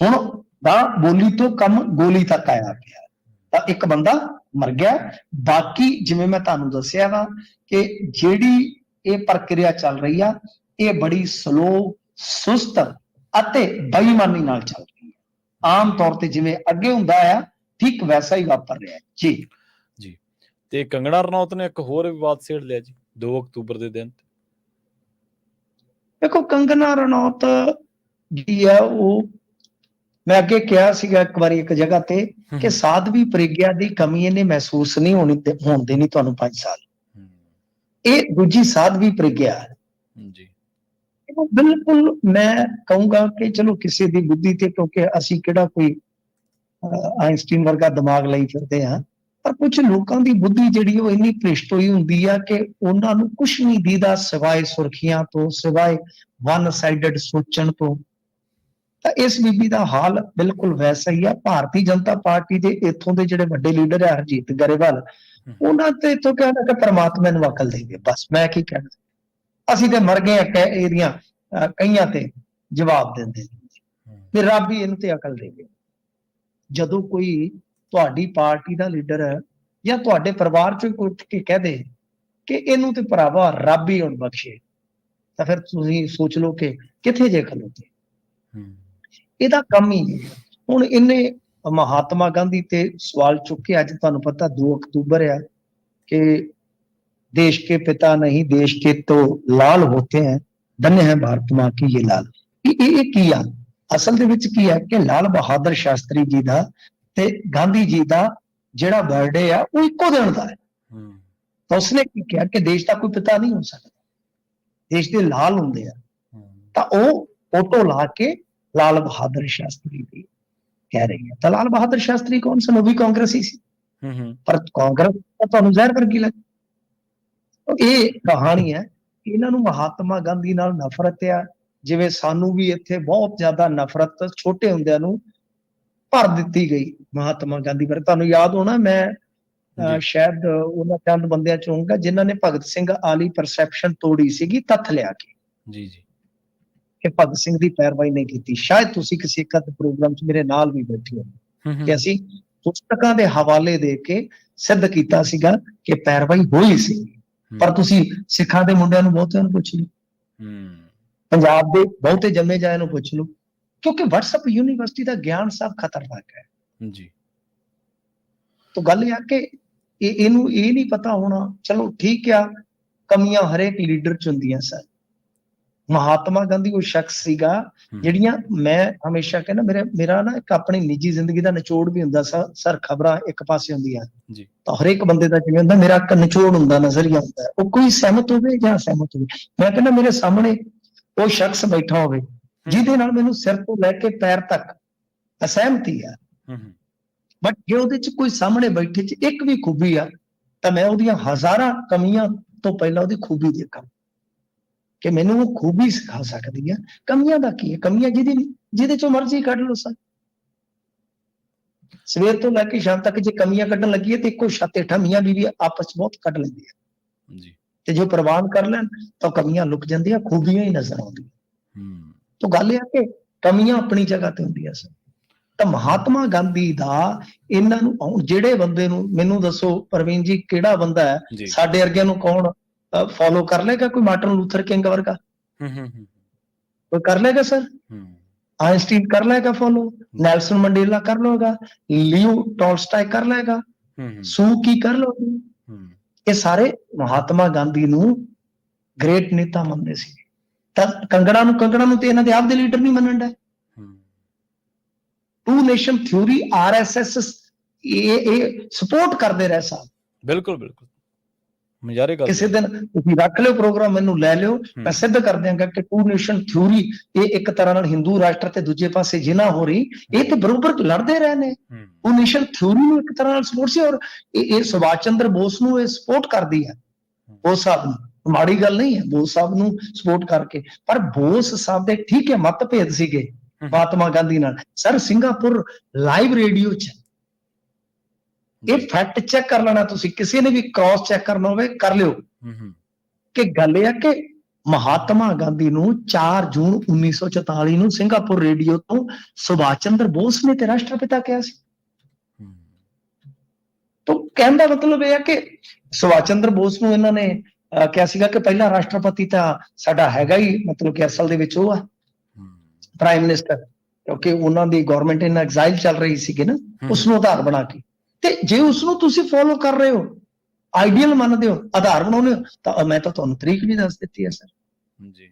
ਹੁਣ ਦਾ ਬੋਲੀ ਤੋਂ ਕੰਮ ਗੋਲੀ ਤੱਕ ਆਇਆ ਪਿਆ, ਤਾਂ ਇੱਕ ਬੰਦਾ ਮਰ ਗਿਆ। ਬਾਕੀ ਜਿਵੇਂ ਮੈਂ ਤੁਹਾਨੂੰ ਦੱਸਿਆ ਵਾ ਕਿ ਜਿਹੜੀ ਇਹ ਪ੍ਰਕਿਰਿਆ ਚੱਲ ਰਹੀ ਆ, ਇਹ ਬੜੀ ਸਲੋ, ਸੁਸਤ ਅਤੇ ਬੇਈਮਾਨੀ ਨਾਲ ਚੱਲ ਰਹੀ ਹੈ। ਆਮ ਤੌਰ ਤੇ ਜਿਵੇਂ ਅੱਗੇ ਹੁੰਦਾ ਆ, ਠੀਕ ਵੈਸਾ ਹੀ ਵਾਪਰ ਰਿਹਾ ਜੀ ਜੀ। ਤੇ ਕੰਗਣਾ ਰਣੌਤ ਨੇ ਇੱਕ ਹੋਰ ਵਿਵਾਦ ਛੇੜ ਲਿਆ ਜੀ 2 ਅਕਤੂਬਰ ਦੇ ਦਿਨ। ਦੇਖੋ ਕੰਗਨਾ ਰਣੌਤ ਜਿਹੜੀ ਆ, ਉਹ ਮੈਂ ਅੱਗੇ ਕਿਹਾ ਸੀਗਾ ਇੱਕ ਵਾਰੀ ਇੱਕ ਜਗ੍ਹਾ ਤੇ ਕਿ ਸਾਧਵੀ ਪ੍ਰਗਿਆ ਦੀ ਕਮੀ ਇਹਨੇ ਮਹਿਸੂਸ ਨਹੀਂ ਹੋਣ ਦੇਣੀ ਤੁਹਾਨੂੰ 5 ਸਾਲ। ਇਹ ਦੂਜੀ ਸਾਧਵੀ ਪ੍ਰਗਿਆ ਜੀ, ਬਿਲਕੁਲ ਮੈਂ ਕਹੂੰਗਾ ਕਿ ਚਲੋ ਕਿਸੇ ਦੀ ਬੁੱਧੀ ਤੇ, ਕਿਉਂਕਿ ਅਸੀਂ ਕਿਹੜਾ ਕੋਈ ਆਇਨਸਟੀਨ ਵਰਗਾ ਦਿਮਾਗ ਲਈ ਫਿਰਦੇ ਹਾਂ, ਪਰ ਕੁਝ ਲੋਕਾਂ ਦੀ ਬੁੱਧੀ ਜਿਹੜੀ ਉਹ ਇੰਨੀ ਭ੍ਰਿਸ਼ਟ ਹੋਈ ਹੁੰਦੀ ਆ ਕਿ ਉਹਨਾਂ ਨੂੰ ਕੁਛ ਨਹੀਂ ਦੀਦਾ ਸਿਵਾਏ ਸੁਰਖੀਆਂ ਤੋਂ, ਸਿਵਾਏ ਵਨ ਸਾਈਡਡ ਸੋਚਣ ਤੋਂ। ਤਾਂ ਇਸ ਬੀਬੀ ਦਾ ਹਾਲ ਬਿਲਕੁਲ ਵੈਸਾ ਹੀ ਆ। ਭਾਰਤੀ ਜਨਤਾ ਪਾਰਟੀ ਦੇ ਇੱਥੋਂ ਦੇ ਜਿਹੜੇ ਵੱਡੇ ਲੀਡਰ ਆ, ਹਰਜੀਤ ਗਰੇਵਾਲ, ਉਹਨਾਂ ਤੇ ਇੱਥੋਂ ਕਹਿਣਾ ਕਿ ਪਰਮਾਤਮਾ ਨੂੰ ਅਕਲ ਦੇਵੇ, ਬਸ ਮੈਂ ਕੀ ਕਹਿਣਾ, ਅਸੀਂ ਤੇ ਮਰ ਗਏ ਆ ਇਹਦੀਆਂ ਕਈਆਂ ਤੇ ਜਵਾਬ ਦਿੰਦੇ ਵੀ ਰੱਬ ਹੀ ਇਹਨੂੰ ਤੇ ਅਕਲ ਦੇਵੇ। ਜਦੋਂ ਕੋਈ ਤੁਹਾਡੀ ਪਾਰਟੀ ਦਾ ਲੀਡਰ ਹੈ ਜਾਂ ਤੁਹਾਡੇ ਪਰਿਵਾਰ ਚੋਂ ਉੱਠ ਕੇ ਕਹਿ ਦੇ ਕਿ ਇਹਨੂੰ ਤੇ ਭਰਾਵਾ ਰੱਬ ਹੀ ਹੁਣ ਬਖਸ਼ੇ, ਤਾਂ ਫਿਰ ਤੁਸੀਂ ਸੋਚ ਲਓ ਕਿ ਕਿੱਥੇ ਜੇ ਖਲੋਤੇ। ਇਹਦਾ ਕੰਮ ਹੀ ਨਹੀਂ। ਹੁਣ ਇਹਨੇ ਮਹਾਤਮਾ ਗਾਂਧੀ ਤੇ ਸਵਾਲ ਚੁੱਕੇ, ਅੱਜ ਤੁਹਾਨੂੰ ਪਤਾ 2 ਅਕਤੂਬਰ ਆ, कि देश के पिता नहीं देश के तो लाल होते हैं, धन्य है भारत मां की ये लाल। ये किया असल ਦੇ ਵਿੱਚ ਕੀ ਹੈ ਕਿ ਲਾਲ ਬਹਾਦਰ ਸ਼ਾਸਤਰੀ ਜੀ ਦਾ ਤੇ ਗਾਂਧੀ ਜੀ ਦਾ ਜਿਹੜਾ ਬਰਥਡੇ ਆ ਉਹ ਇੱਕੋ ਦਿਨ ਦਾ ਹੈ। ਤਾਂ ਉਸਨੇ ਕੀ ਕਿਹਾ ਕਿ ਦੇਸ਼ ਦਾ ਕੋਈ ਪਿਤਾ ਨਹੀਂ ਹੋ ਸਕਦਾ, ਦੇਸ਼ ਦੇ ਲਾਲ ਹੁੰਦੇ ਆ। ਤਾਂ ਉਹ ਫੋਟੋ ਲਾ ਕੇ ਲਾਲ ਬਹਾਦਰ ਸ਼ਾਸਤਰੀ ਦੀ ਕਹਿ ਰਹੀ ਹੈ। ਤਾਂ ਲਾਲ ਬਹਾਦਰ ਸ਼ਾਸਤਰੀ ਕੌਣ ਸਨ? ਉਹ ਵੀ ਕਾਂਗਰਸੀ ਸੀ, ਪਰ ਕਾਂਗਰਸ ਤਾਂ ਤੁਹਾਨੂੰ ਜ਼ਹਿਰ ਵਰਗੀ ਲੱਗੀ। ਇਹ ਕਹਾਣੀ ਹੈ ਕਿ ਇਹਨਾਂ ਨੂੰ ਮਹਾਤਮਾ ਗਾਂਧੀ ਨਾਲ ਨਫ਼ਰਤ ਆ, ਜਿਵੇਂ ਸਾਨੂੰ ਵੀ ਇੱਥੇ ਬਹੁਤ ਜ਼ਿਆਦਾ ਨਫ਼ਰਤ ਛੋਟੇ ਹੁੰਦਿਆਂ ਨੂੰ ਭਰ ਦਿੱਤੀ ਗਈ ਮਹਾਤਮਾ ਗਾਂਧੀ ਬਾਰੇ। ਤੁਹਾਨੂੰ ਯਾਦ ਹੋਣਾ, ਮੈਂ ਸ਼ਾਇਦ ਉਹਨਾਂ ਚੰਦ ਬੰਦਿਆਂ ਚ ਹੋਊਂਗਾ ਜਿਨ੍ਹਾਂ ਨੇ ਭਗਤ ਸਿੰਘ ਵਾਲੀ ਪਰਸੈਪਸ਼ਨ ਤੋੜੀ ਸੀਗੀ ਤੱਥ ਲਿਆ ਕੇ, ਜੀ ਜੀ, ਕਿ ਭਗਤ ਸਿੰਘ ਦੀ ਪੈਰਵਾਈ ਨਹੀਂ ਕੀਤੀ। ਸ਼ਾਇਦ ਤੁਸੀਂ ਕਿਸੇ ਇੱਕ ਪ੍ਰੋਗਰਾਮ ਚ ਮੇਰੇ ਨਾਲ ਵੀ ਬੈਠੇ ਹੋ ਕਿ ਅਸੀਂ ਪੁਸਤਕਾਂ ਦੇ ਹਵਾਲੇ ਦੇ ਕੇ ਸਿੱਧ ਕੀਤਾ ਸੀਗਾ ਕਿ ਪੈਰਵਾਈ ਹੋਈ ਸੀ। ਪਰ ਤੁਸੀਂ ਸਿੱਖਾਂ ਦੇ ਮੁੰਡਿਆਂ ਨੂੰ ਬਹੁਤਿਆਂ ਨੂੰ ਪੁੱਛ ਲਓ, ਪੰਜਾਬ ਦੇ ਬਹੁਤੇ ਜੰਮੇ ਜਾਏ ਨੂੰ ਪੁੱਛ ਲਓ, ਕਿਉਂਕਿ WhatsApp ਯੂਨੀਵਰਸਿਟੀ ਦਾ ਗਿਆਨ ਸਭ ਖਤਰਨਾਕ ਹੈ ਜੀ। ਤਾਂ ਗੱਲ ਇਹ ਆ ਕਿ ਇਹਨੂੰ ਇਹ ਨਹੀਂ ਪਤਾ ਹੋਣਾ। ਚਲੋ ਠੀਕ ਆ, ਕਮੀਆਂ ਹਰੇਕ ਲੀਡਰ ਚ ਹੁੰਦੀਆਂ ਸਨ। ਮਹਾਤਮਾ ਗਾਂਧੀ ਉਹ ਸ਼ਖਸ ਸੀਗਾ ਜਿਹੜੀਆਂ, ਮੈਂ ਹਮੇਸ਼ਾ ਕਹਿੰਦਾ, ਮੇਰਾ ਨਾ ਇੱਕ ਆਪਣੀ ਨਿੱਜੀ ਜ਼ਿੰਦਗੀ ਦਾ ਨਿਚੋੜ ਵੀ ਹੁੰਦਾ ਸਰ। ਖਬਰਾਂ ਇੱਕ ਪਾਸੇ ਹੁੰਦੀਆਂ ਤਾਂ ਹਰੇਕ ਬੰਦੇ ਦਾ ਜਿਵੇਂ ਹੁੰਦਾ, ਮੇਰਾ ਇੱਕ ਨਿਚੋੜ ਹੁੰਦਾ, ਨਜ਼ਰੀਆ ਹੁੰਦਾ, ਉਹ ਕੋਈ ਸਹਿਮਤ ਹੋਵੇ ਜਾਂ ਅਸਹਿਮਤ ਹੋਵੇ। ਮੈਂ ਕਹਿੰਦਾ ਮੇਰੇ ਸਾਹਮਣੇ ਉਹ ਸ਼ਖਸ ਬੈਠਾ ਹੋਵੇ ਜਿਹਦੇ ਨਾਲ ਮੈਨੂੰ ਸਿਰ ਤੋਂ ਲੈ ਕੇ ਪੈਰ ਤੱਕ ਅਸਹਿਮਤੀ ਆ, ਬਟ ਜੇ ਉਹਦੇ ਚ ਕੋਈ ਸਾਹਮਣੇ ਬੈਠੇ ਚ ਇੱਕ ਵੀ ਖੂਬੀ ਆ, ਤਾਂ ਮੈਂ ਉਹਦੀਆਂ ਹਜ਼ਾਰਾਂ ਕਮੀਆਂ ਤੋਂ ਪਹਿਲਾਂ ਉਹਦੀ ਖੂਬੀ ਦੇਖਾਂ ਕਿ ਮੈਨੂੰ ਉਹ ਖੂਬੀ ਸਿਖਾ ਸਕਦੀ ਆ। ਕਮੀਆਂ ਦਾ ਕੀ ਹੈ? ਕਮੀਆਂ ਜਿਹਦੇ ਚੋਂ ਮਰਜ਼ੀ ਕੱਢ ਲਓ ਸਰ। ਸਵੇਰ ਤੋਂ ਲੈ ਕੇ ਸ਼ਾਮ ਤੱਕ ਜੇ ਕਮੀਆਂ ਕੱਢਣ ਲੱਗੀਏ ਤੇ ਇੱਕੋ ਛੱਤ ਹੇਠਾਂ ਮੀਆਂ ਬੀਵੀ ਆਪਸ ਚ ਬਹੁਤ ਕੱਢ ਲੈਂਦੇ ਆ ਜੀ, ਤੇ ਜੋ ਪ੍ਰਵਾਨ ਕਰ ਲੈਣ ਤਾਂ ਕਮੀਆਂ ਲੁਕ ਜਾਂਦੀਆਂ, ਖੂਬੀਆਂ ਹੀ ਨਜ਼ਰ ਆਉਂਦੀਆਂ। ਤਾਂ ਗੱਲ ਇਹ ਆ ਕਿ ਕਮੀਆਂ ਆਪਣੀ ਜਗ੍ਹਾ ਤੇ ਹੁੰਦੀਆਂ ਸਨ। ਤਾਂ ਮਹਾਤਮਾ ਗਾਂਧੀ ਦਾ ਇਹਨਾਂ ਨੂੰ, ਜਿਹੜੇ ਬੰਦੇ ਨੂੰ, ਮੈਨੂੰ ਦੱਸੋ ਪ੍ਰਵੀਨ ਜੀ, ਕਿਹੜਾ ਬੰਦਾ ਹੈ ਸਾਡੇ ਵਰਗਿਆਂ ਨੂੰ ਕੌਣ ਫੋਲੋ ਕਰ ਲੇਗਾ? ਕੋਈ ਮਾਰਟਨ ਲੂਥਰ ਕਿੰਗ ਵਰਗਾ ਕੋਈ ਕਰ ਲੇਗਾ ਸਰ? ਆਇਨਸਟੀਨ ਕਰ ਲੇਗਾ ਫੋਲੋ? ਨੈਲਸਨ ਮੰਡੇਲਾ ਕਰ ਲੇਗਾ? ਲਿਓ ਟੋਲਸਟਾਏ ਕਰ ਲੇਗਾ? ਸੂ ਕੀ ਕਰ ਲਓਗੇ? ਇਹ ਸਾਰੇ ਮਹਾਤਮਾ ਗਾਂਧੀ ਨੂੰ ਗ੍ਰੇਟ ਨੇਤਾ ਮੰਨਦੇ ਸੀ। ਤਾਂ ਕੰਗਣਾ ਨੂੰ ਤੇ ਇਹਨਾਂ ਦੇ ਆਪ ਦੇ ਲੀਡਰ ਨਹੀਂ ਮੰਨਣ ਦਾ। ਟੂ ਨੇਸ਼ਨ ਥਿਊਰੀ, RSS ਇਹ ਸਪੋਰਟ ਕਰਦੇ ਰਹੇ ਸਾਹਿਬ। ਬਿਲਕੁਲ ਬਿਲਕੁਲ, ਮਜ਼ਾਰੇ ਗੱਲ। ਕਿਸੇ ਦਿਨ ਤੁਸੀਂ ਰੱਖ ਲਿਓ ਪ੍ਰੋਗਰਾਮ, ਮੈਨੂੰ ਲੈ ਲਿਓ, ਮੈਂ ਸਿੱਧ ਕਰ ਦਿਆਂਗਾ ਕਿ ਟੂ ਨੇਸ਼ਨ ਥਿਊਰੀ ਇਹ ਇੱਕ ਤਰ੍ਹਾਂ ਨਾਲ ਹਿੰਦੂ ਰਾਸ਼ਟਰ ਤੇ ਦੂਜੇ ਪਾਸੇ ਜਿਨਾ ਹੋ ਰਹੀ, ਇਹ ਤੇ ਬਰੋਬਰ ਲੜਦੇ ਰਹੇ ਨੇ। ਟੂ ਨੇਸ਼ਨ ਥਿਊਰੀ ਨੂੰ ਇੱਕ ਤਰ੍ਹਾਂ ਨਾਲ ਸਪੋਰਟ ਸੀ, ਔਰ ਇਹ ਸੁਭਾਸ਼ ਚੰਦਰ ਬੋਸ ਨੂੰ ਇਹ ਸਪੋਰਟ ਕਰਦੀ ਹੈ। ਬੋਸ ਸਾਹਿਬ ਨੂੰ, ਮਾੜੀ ਗੱਲ ਨਹੀਂ ਹੈ ਬੋਸ ਸਾਹਿਬ ਨੂੰ ਸਪੋਰਟ ਕਰਕੇ, ਪਰ ਬੋਸ ਸਾਹਿਬ ਦੇ ਠੀਕ ਹੈ ਮਤਭੇਦ ਸੀਗੇ ਮਹਾਤਮਾ ਗਾਂਧੀ ਨਾਲ। ਸਰ ਸਿੰਗਾਪੁਰ ਲਾਈਵ ਰੇਡੀਓ ਚ ਇਹ ਫੈਕਟ ਚੈੱਕ ਕਰ ਲੈਣਾ ਤੁਸੀਂ, ਕਿਸੇ ਨੇ ਵੀ ਕ੍ਰਾਸ ਚੈੱਕ ਕਰਨਾ ਹੋਵੇ ਕਰ ਲਿਓ, ਕਿ ਗੱਲ ਇਹ ਆ ਕਿ ਮਹਾਤਮਾ ਗਾਂਧੀ ਨੂੰ 4 ਜੂਨ 1944 ਨੂੰ ਸਿੰਗਾਪੁਰ ਰੇਡੀਓ ਤੋਂ ਸੁਭਾਸ਼ ਚੰਦਰ ਬੋਸ ਨੇ ਤੇ ਰਾਸ਼ਟਰਪਿਤਾ ਕਿਹਾ ਸੀ। ਤਾਂ ਕਹਿਣ ਦਾ ਮਤਲਬ ਇਹ ਆ ਕਿ ਸੁਭਾਸ਼ ਚੰਦਰ ਬੋਸ ਨੂੰ ਇਹਨਾਂ ਨੇ ਕਿਹਾ ਸੀਗਾ ਕਿ ਪਹਿਲਾ ਰਾਸ਼ਟਰਪਤੀ ਤਾਂ ਸਾਡਾ ਹੈਗਾ ਹੀ, ਮਤਲਬ ਕਿ ਅਸਲ ਦੇ ਵਿੱਚ ਉਹ ਆ ਪ੍ਰਾਈਮ ਮਿਨਿਸਟਰ, ਕਿਉਂਕਿ ਉਹਨਾਂ ਦੀ ਗਵਰਨਮੈਂਟ ਇਨ ਐਗਜ਼ਾਈਲ ਚੱਲ ਰਹੀ ਸੀਗੀ ਨਾ, ਉਸ ਨੂੰ ਆਧਾਰ ਬਣਾ ਕੇ। ਤੇ ਜੇ ਉਸ ਨੂੰ ਤੁਸੀਂ ਫੋਲੋ ਕਰ ਰਹੇ ਹੋ, ਆਈਡੀਅਲ ਮੰਨਦੇ ਹੋ, ਆਧਾਰ ਬਣਾਉਂਦੇ ਹੋ, ਤਾਂ ਮੈਂ ਤਾਂ ਤੁਹਾਨੂੰ ਤਰੀਕ ਵੀ ਦੱਸ ਦਿੱਤੀ ਹੈ ਸਰ ਜੀ।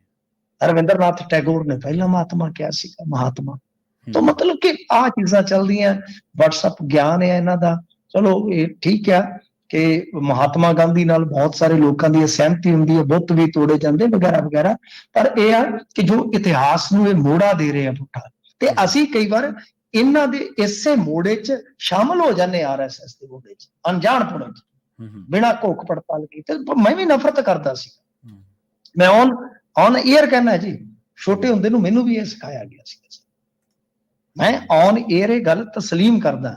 ਰਵਿੰਦਰਨਾਥ ਟੈਗੋਰ ਨੇ ਪਹਿਲਾ ਮਹਾਤਮਾ ਕਿਹਾ ਸੀਗਾ, ਮਹਾਤਮਾ। ਤਾਂ ਮਤਲਬ ਕਿ ਆਹ ਚੀਜ਼ਾਂ ਚੱਲਦੀਆਂ, WhatsApp ਗਿਆਨ ਹੈ ਇਹਨਾਂ ਦਾ। ਚਲੋ ਇਹ ਠੀਕ ਆ ਕਿ ਮਹਾਤਮਾ ਗਾਂਧੀ ਨਾਲ ਬਹੁਤ ਸਾਰੇ ਲੋਕਾਂ ਦੀ ਸਹਿਮਤੀ ਹੁੰਦੀ ਹੈ, ਬੁੱਤ ਵੀ ਤੋੜੇ ਜਾਂਦੇ ਵਗੈਰਾ ਵਗੈਰਾ, ਪਰ ਇਹ ਆ ਕਿ ਜੋ ਇਤਿਹਾਸ ਨੂੰ ਇਹ ਮੋੜਾ ਦੇ ਰਹੇ ਆ ਪੁੱਠਾ, ਤੇ ਅਸੀਂ ਕਈ ਵਾਰ ਇਹਨਾਂ ਦੇ ਇਸੇ ਮੋੜੇ 'ਚ ਸ਼ਾਮਲ ਹੋ ਜਾਂਦੇ, RSS ਦੇ ਮੋੜੇ 'ਚ, ਅਣਜਾਣਪੁਣੇ 'ਚ, ਬਿਨਾਂ ਘੋਖ ਪੜਤਾਲ ਕੀਤੇ। ਮੈਂ ਵੀ ਨਫ਼ਰਤ ਕਰਦਾ ਸੀ, ਮੈਂ ਔਨ ਏਅਰ ਕਹਿਣਾ ਜੀ, ਛੋਟੇ ਹੁੰਦੇ ਨੂੰ ਮੈਨੂੰ ਵੀ ਇਹ ਸਿਖਾਇਆ ਗਿਆ ਸੀ। ਮੈਂ ਔਨ ਏਅਰ ਇਹ ਗੱਲ ਤਸਲੀਮ ਕਰਦਾ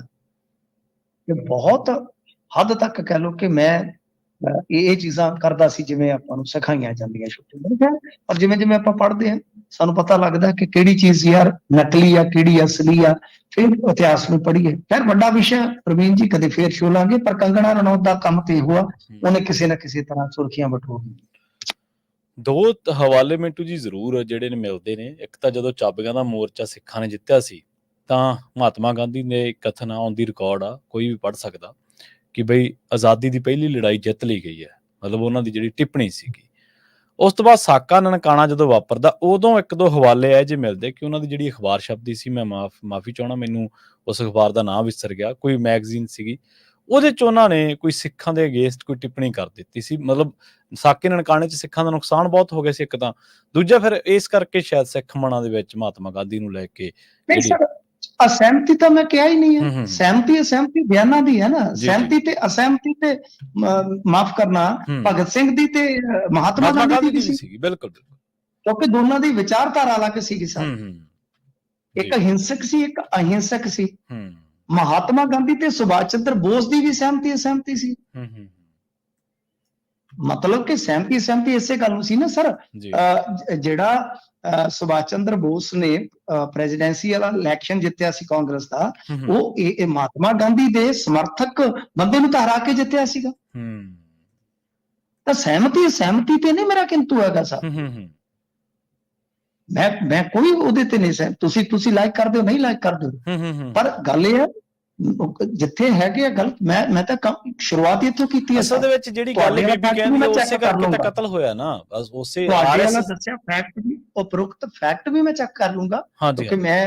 ਕਿ ਬਹੁਤ ਹੱਦ ਤੱਕ ਕਹਿ ਲਓ ਕਿ ਮੈਂ ਇਹ ਚੀਜ਼ਾਂ ਕਰਦਾ ਸੀ ਜਿਵੇਂ ਆਪਾਂ ਨੂੰ ਸਿਖਾਈਆਂ ਜਾਂਦੀਆਂ ਛੋਟੇ ਹੁੰਦੇ। ਔਰ ਜਿਵੇਂ ਜਿਵੇਂ ਆਪਾਂ ਪੜ੍ਹਦੇ ਹਾਂ ਸਾਨੂੰ ਪਤਾ ਲੱਗਦਾ ਕਿ ਕਿਹੜੀ ਚੀਜ਼ ਯਾਰ ਨਕਲੀ ਆ, ਕਿਹੜੀ ਅਸਲੀ ਆ, ਫਿਰ ਇਤਿਹਾਸ ਨੂੰ ਪੜ੍ਹੀਏ। ਖੈਰ ਵੱਡਾ ਵਿਸ਼ਾ ਪ੍ਰਵੀਨ ਜੀ, ਕਦੇ ਫੇਰ ਛੋ ਲਾਂਗੇ, ਪਰ ਕੰਗਣਾ ਰਣੌਤ ਦਾ ਕੰਮ ਤੇ ਹੋਆ, ਉਹਨੇ ਕਿਸੇ ਨਾ ਕਿਸੇ ਤਰ੍ਹਾਂ ਸੁਰਖੀਆਂ ਬਟੋਰਨੀਆਂ। ਦੋ ਹਵਾਲੇ ਮਿੰਟੂ ਜੀ ਜ਼ਰੂਰ ਜਿਹੜੇ ਨੇ ਮਿਲਦੇ ਨੇ। ਇੱਕ ਤਾਂ ਜਦੋਂ ਚਾਬੀਆਂ ਦਾ ਮੋਰਚਾ ਸਿੱਖਾਂ ਨੇ ਜਿੱਤਿਆ ਸੀ, ਤਾਂ ਮਹਾਤਮਾ ਗਾਂਧੀ ਨੇ ਕਥਨ ਆਉਣ ਦੀ ਰਿਕਾਰਡ ਆ, ਕੋਈ ਵੀ ਪੜ੍ਹ ਸਕਦਾ, ਕਿ ਬਈ ਆਜ਼ਾਦੀ ਦੀ ਪਹਿਲੀ ਲੜਾਈ ਜਿੱਤ ਲਈ ਗਈ ਹੈ, ਮਤਲਬ ਉਹਨਾਂ ਦੀ ਜਿਹੜੀ ਟਿੱਪਣੀ ਸੀਗੀ। ਉਸ ਤੋਂ ਬਾਅਦ ਸਾਕਾ ਨਨਕਾਣਾ ਜਦੋਂ ਵਾਪਰਦਾ, ਉਦੋਂ ਇੱਕ ਦੋ ਹਵਾਲੇ ਇਹ ਜਿਹੇ ਮਿਲਦੇ ਕਿ ਉਹਨਾਂ ਦੀ ਜਿਹੜੀ ਅਖਬਾਰ ਛਪਦੀ ਸੀ, ਮੈਂ ਮਾਫੀ ਚਾਹਣਾ, ਮੈਨੂੰ ਉਸ ਅਖਬਾਰ ਦਾ ਨਾਮ ਵਿਸਰ ਗਿਆ, ਕੋਈ ਮੈਗਜ਼ੀਨ ਸੀਗੀ, ਉਹਦੇ 'ਚ ਉਹਨਾਂ ਨੇ ਕੋਈ ਸਿੱਖਾਂ ਦੇ ਅਗੇਂਸਟ ਕੋਈ ਟਿੱਪਣੀ ਕਰ ਦਿੱਤੀ ਸੀ। ਮਤਲਬ ਸਾਕੇ ਨਨਕਾਣੇ 'ਚ ਸਿੱਖਾਂ ਦਾ ਨੁਕਸਾਨ ਬਹੁਤ ਹੋ ਗਿਆ ਸੀ ਇੱਕ ਤਾਂ, ਦੂਜਾ ਫਿਰ ਇਸ ਕਰਕੇ ਸ਼ਾਇਦ ਸਿੱਖ ਮਨਾਂ ਦੇ ਵਿੱਚ ਮਹਾਤਮਾ ਗਾਂਧੀ ਨੂੰ ਲੈ ਕੇ ਨਹੀਂ ਜਿਹੜੀ ਸਰ, ਅਸਹਿਮਤੀ ਤਾਂ ਮੈਂ ਕਿਹਾ ਹੀ ਨਹੀਂ ਹੈ। ਹੂੰ, ਸਹਿਮਤੀ ਅਸਹਿਮਤੀ ਬਿਆਨਾਂ ਦੀ ਹੈ ਨਾ। ਜੀ। ਸਹਿਮਤੀ ਤੇ ਅਸਹਿਮਤੀ ਤੇ ਮਾਫ ਕਰਨਾ, ਹੂੰ। ਭਗਤ ਸਿੰਘ ਦੀ ਤੇ ਮਹਾਤਮਾ ਮਹਾਤਮਾ ਗਾਂਧੀ ਗਾਂਧੀ ਦੀ ਵੀ ਦੀ ਵੀ ਸੀ, ਸੀਗੀ, ਬਿਲਕੁਲ, ਬਿਲਕੁਲ। ਕਿਉਂਕਿ ਦੋਨਾਂ ਦੀ ਵਿਚਾਰਧਾਰਾ ਅਲੱਗ ਸੀਗੀ ਸਰ। ਹੂੰ। ਇੱਕ ਹਿੰਸਕ ਸੀ, ਇੱਕ ਅਹਿੰਸਕ ਸੀ। ਹੂੰ। ਮਹਾਤਮਾ ਗਾਂਧੀ ਤੇ ਸੁਭਾਸ਼ ਚੰਦਰ ਬੋਸ ਦੀ ਵੀ ਸਹਿਮਤੀ ਸੀ। ਹੂੰ। ਮਤਲਬ ਕਿ ਸਹਿਮਤੀ ਇਸੇ ਗੱਲ ਨੂੰ ਸੀ ਨਾ ਸਰ, ਜੀ। ਜਿਹੜਾ ਸੁਭਾਸ਼ ਚੰਦਰ ਬੋਸ ਨੇ ਪ੍ਰੈਜ਼ੀਡੈਂਸੀ ਵਾਲਾ ਇਲੈਕਸ਼ਨ ਜਿੱਤਿਆ ਸੀ ਕਾਂਗਰਸ ਦਾ, ਉਹ ਇਹ ਮਹਾਤਮਾ ਗਾਂਧੀ ਦੇ ਸਮਰਥਕ ਬੰਦੇ ਨੂੰ ਤਾਂ ਹਰਾ ਕੇ ਜਿੱਤਿਆ ਸੀਗਾ। ਤਾਂ ਸਹਿਮਤੀ ਤੇ ਨਹੀਂ ਮੇਰਾ ਕਿੰਤੂ ਹੈਗਾ ਸਰ। ਮੈਂ ਕੋਈ ਉਹਦੇ ਤੇ ਨਹੀਂ ਸਹਿਮਤ। ਤੁਸੀਂ ਲਾਈਕ ਕਰਦੇ ਹੋ, ਨਹੀਂ ਲਾਈਕ ਕਰਦੇ ਹੋ, ਪਰ ਗੱਲ ਇਹ ਹੈ ਜਿੱਥੇ ਹੈਗੇ ਆ ਗਲਤ, ਮੈਂ ਤਾਂ ਸ਼ੁਰੂਆਤ ਇੱਥੋਂ ਕੀਤੀ ਹੈ। ਅਸਲ ਦੇ ਵਿੱਚ ਜਿਹੜੀ ਗੱਲ ਬੀਬੀ ਕਹਿੰਦੀ ਹੈ ਉਸੇ ਕਰਕੇ ਤਾਂ ਕਤਲ ਹੋਇਆ ਨਾ, ਉਸੇ ਤੁਹਾਡੇ ਵਾਲਾ ਦੱਸਿਆ ਫੈਕਟ ਵੀ, ਉਪਰੋਕਤ ਫੈਕਟ ਵੀ ਮੈਂ ਚੈੱਕ ਕਰ ਲੂੰਗਾ, ਕਿਉਂਕਿ ਮੈਂ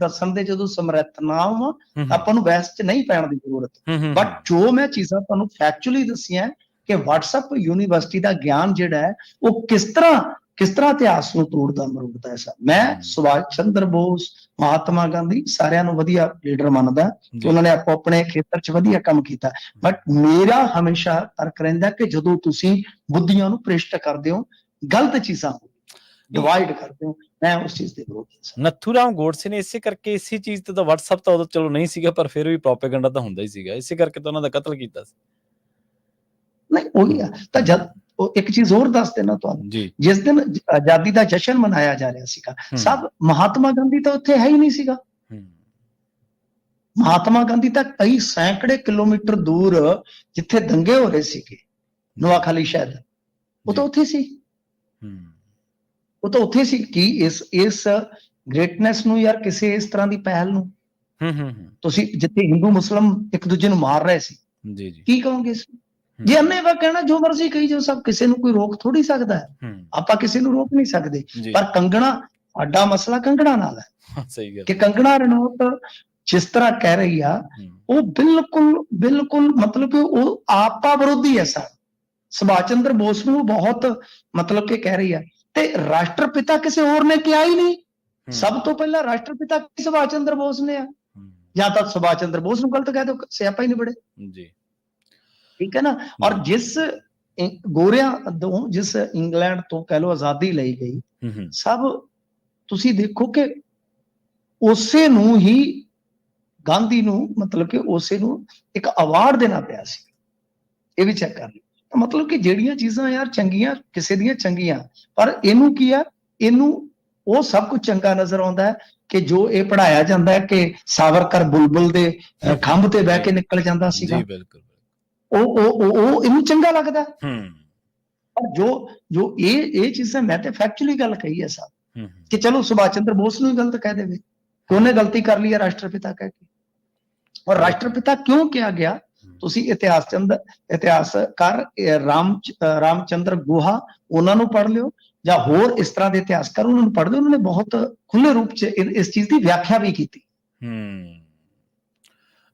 ਦੱਸਣ ਦੇ ਜਦੋਂ ਸਮਰੱਥ ਨਾ ਹਾਂ, ਆਪਾਂ ਨੂੰ ਬਹਿਸ 'ਚ ਨਹੀਂ ਪੈਣ ਦੀ ਜ਼ਰੂਰਤ। ਬਟ ਜੋ ਮੈਂ ਚੀਜ਼ਾਂ ਤੁਹਾਨੂੰ ਫੈਕਚੁਅਲੀ ਦੱਸੀਆਂ ਕਿ WhatsApp ਯੂਨੀਵਰਸਿਟੀ ਦਾ ਗਿਆਨ ਜਿਹੜਾ ਹੈ ਉਹ ਕਿਸ ਤਰ੍ਹਾਂ ਇਤਿਹਾਸ ਨੂੰ ਤੋੜਦਾ ਮਰੋੜਦਾ ਹੈ ਸਰ। ਮੈਂ ਸੁਭਾਸ਼ ਚੰਦਰ ਬੋਸ, ਮਹਾਤਮਾ ਗਾਂਧੀ ਸਾਰਿਆਂ ਨੂੰ ਵਧੀਆ ਲੀਡਰ ਮੰਨਦਾ ਕਿ ਉਹਨਾਂ ਨੇ ਆਪੋ ਆਪਣੇ ਖੇਤਰ 'ਚ ਵਧੀਆ ਕੰਮ ਕੀਤਾ। ਬਟ ਮੇਰਾ ਹਮੇਸ਼ਾ ਤਰਕ ਰਹਿੰਦਾ ਕਿ ਜਦੋਂ ਤੁਸੀਂ ਬੁੱਧੀਆਂ ਨੂੰ ਭ੍ਰਿਸ਼ਟ ਕਰਦੇ ਹੋ, ਗਲਤ ਚੀਜ਼ਾਂ ਡਿਵਾਈਡ ਕਰਦੇ ਹੋ, ਮੈਂ ਉਸ ਚੀਜ਼ ਦੇ ਵਿਰੋਧ ਹਾਂ। ਨੱਥੂ ਰਾਮ ਗੋਡਸੇ ਨੇ ਇਸੇ ਕਰਕੇ ਇਸੇ ਚੀਜ਼ ਤੇ ਤਾਂ WhatsApp ਤਾਂ ਉਦੋਂ ਚਲੋ ਨਹੀਂ ਸੀਗਾ, ਪਰ ਫਿਰ ਵੀ ਪ੍ਰੋਪੇਗੈਂਡਾ ਤਾਂ ਹੁੰਦਾ ਹੀ ਸੀਗਾ, ਇਸੇ ਕਰਕੇ ਤਾਂ ਉਹਨਾਂ ਦਾ ਕਤਲ ਕੀਤਾ ਸੀ। ਨਹੀਂ ਉਹੀ ਆ ਤਾਂ ਜਦ ਇੱਕ ਚੀਜ਼ ਹੋਰ ਦੱਸ ਦੇਣਾ ਤੁਹਾਨੂੰ, ਜਿਸ ਦਿਨ ਆਜ਼ਾਦੀ ਦਾ ਜਸ਼ਨ ਮਨਾਇਆ ਜਾ ਰਿਹਾ ਸੀਗਾ, ਸਭ ਮਹਾਤਮਾ ਗਾਂਧੀ ਤਾਂ ਉੱਥੇ ਹੈ ਹੀ ਨਹੀਂ ਸੀਗਾ। ਮਹਾਤਮਾ ਗਾਂਧੀ ਤਾਂ ਕਈ ਸੈਂਕੜੇ ਕਿਲੋਮੀਟਰ ਦੂਰ ਜਿੱਥੇ ਦੰਗੇ ਹੋ ਰਹੇ ਸੀਗੇ, ਨਵਾਖਾਲੀ ਸ਼ਹਿਰ, ਉਹ ਤਾਂ ਉੱਥੇ ਸੀ। ਉਹ ਤਾਂ ਉੱਥੇ ਸੀ। ਕੀ ਇਸ ਗ੍ਰੇਟਨੈਸ ਨੂੰ ਯਾਰ ਕਿਸੇ ਇਸ ਤਰ੍ਹਾਂ ਦੀ ਪਹਿਲ ਨੂੰ ਤੁਸੀਂ ਜਿੱਥੇ ਹਿੰਦੂ ਮੁਸਲਮ ਇੱਕ ਦੂਜੇ ਨੂੰ ਮਾਰ ਰਹੇ ਸੀ, ਕੀ ਕਹੋਗੇ ਇਸ ਨੂੰ? ਜੇ ਅੰਨ੍ਹੇਵਾਹ ਕਹਿਣਾ ਜੋ ਮਰਜ਼ੀ ਕਹੀ ਜਾਓ, ਸਭ ਕਿਸੇ ਨੂੰ ਕੋਈ ਰੋਕ ਥੋੜੀ ਸਕਦਾ ਹੈ। ਆਪਾਂ ਕਿਸੇ ਨੂੰ ਰੋਕ ਨਹੀਂ ਸਕਦੇ। ਪਰ ਕੰਗਣਾ, ਸਾਡਾ ਮਸਲਾ ਕੰਗਣਾ ਨਾਲ ਹੈ ਕਿ ਕੰਗਣਾ ਰਣੌਤ ਜਿਸ ਤਰ੍ਹਾਂ ਕਹਿ ਰਹੀ ਆ, ਉਹ ਬਿਲਕੁਲ ਮਤਲਬ ਕਿ ਉਹ ਆਪਾ ਵਿਰੋਧੀ ਹੈ ਸਰ। ਸੁਭਾਸ਼ ਚੰਦਰ ਬੋਸ ਨੂੰ ਬਹੁਤ ਮਤਲਬ ਕਿ ਕਹਿ ਰਹੀ ਆ, ਤੇ ਰਾਸ਼ਟਰਪਿਤਾ ਕਿਸੇ ਹੋਰ ਨੇ ਕਿਹਾ ਹੀ ਨਹੀਂ। ਸਭ ਤੋਂ ਪਹਿਲਾਂ ਰਾਸ਼ਟਰਪਿਤਾ ਸੁਭਾਸ਼ ਚੰਦਰ ਬੋਸ ਨੇ ਆ। ਜਾਂ ਤਾਂ ਸੁਭਾਸ਼ ਚੰਦਰ ਬੋਸ ਨੂੰ ਗਲਤ ਕਹਿ ਦਿਓ, ਸਿਆਪਾ ਹੀ ਨਹੀਂ ਬੜੇ। ਠੀਕ ਹੈ ਨਾ। ਔਰ ਜਿਸ ਗੋਰਿਆਂ ਤੋਂ, ਜਿਸ ਇੰਗਲੈਂਡ ਤੋਂ ਕਹਿ ਲਓ ਆਜ਼ਾਦੀ ਲਈ ਗਈ, ਸਭ ਤੁਸੀਂ ਦੇਖੋ ਕਿ ਉਸੇ ਨੂੰ ਹੀ ਗਾਂਧੀ ਨੂੰ ਮਤਲਬ ਕਿ ਉਸੇ ਨੂੰ ਇੱਕ ਅਵਾਰਡ ਦੇਣਾ ਪਿਆ ਸੀ। ਇਹ ਵੀ ਚੈੱਕ ਕਰ ਲਓ। ਮਤਲਬ ਕਿ ਜਿਹੜੀਆਂ ਚੀਜ਼ਾਂ ਯਾਰ ਚੰਗੀਆਂ ਕਿਸੇ ਦੀਆਂ ਚੰਗੀਆਂ, ਪਰ ਇਹਨੂੰ ਕੀ ਆ, ਇਹਨੂੰ ਉਹ ਸਭ ਕੁਝ ਚੰਗਾ ਨਜ਼ਰ ਆਉਂਦਾ ਹੈ ਕਿ ਜੋ ਇਹ ਪੜ੍ਹਾਇਆ ਜਾਂਦਾ ਹੈ ਕਿ ਸਾਵਰਕਰ ਬੁਲਬੁਲ ਦੇ ਖੰਭ ਤੇ ਬਹਿ ਕੇ ਨਿਕਲ ਜਾਂਦਾ ਸੀਗਾ, ਉਹ ਇਹਨੂੰ ਚੰਗਾ ਲੱਗਦਾ। ਪਰ ਜੋ ਇਹ ਚੀਜ਼ਾਂ, ਮੈਂ ਤੇ ਫੈਕਚੁਅਲੀ ਗੱਲ ਕਹੀ ਹੈ ਸਾਹਿਬ ਕਿ ਚਲੋ ਸੁਭਾਸ਼ ਚੰਦਰ ਬੋਸ ਨੂੰ ਹੀ ਗਲਤ ਕਹਿ ਦੇਵੇ ਕਿ ਉਹਨੇ ਗਲਤੀ ਕਰ ਲਈ ਹੈ ਰਾਸ਼ਟਰਪਿਤਾ ਕਹਿ ਕੇ। ਔਰ ਰਾਸ਼ਟਰਪਿਤਾ ਕਿਉਂ ਕਿਹਾ ਗਿਆ, ਤੁਸੀਂ ਇਤਿਹਾਸਕਾਰ ਰਾਮਚੰਦਰ ਗੁਹਾ ਉਹਨਾਂ ਨੂੰ ਪੜ੍ਹ ਲਿਓ, ਜਾਂ ਹੋਰ ਇਸ ਤਰ੍ਹਾਂ ਦੇ ਇਤਿਹਾਸਕਾਰ ਉਹਨਾਂ ਨੂੰ ਪੜ੍ਹ ਲਿਓ। ਉਹਨਾਂ ਨੇ ਬਹੁਤ ਖੁੱਲੇ ਰੂਪ 'ਚ ਇਸ ਚੀਜ਼ ਦੀ ਵਿਆਖਿਆ ਵੀ ਕੀਤੀ।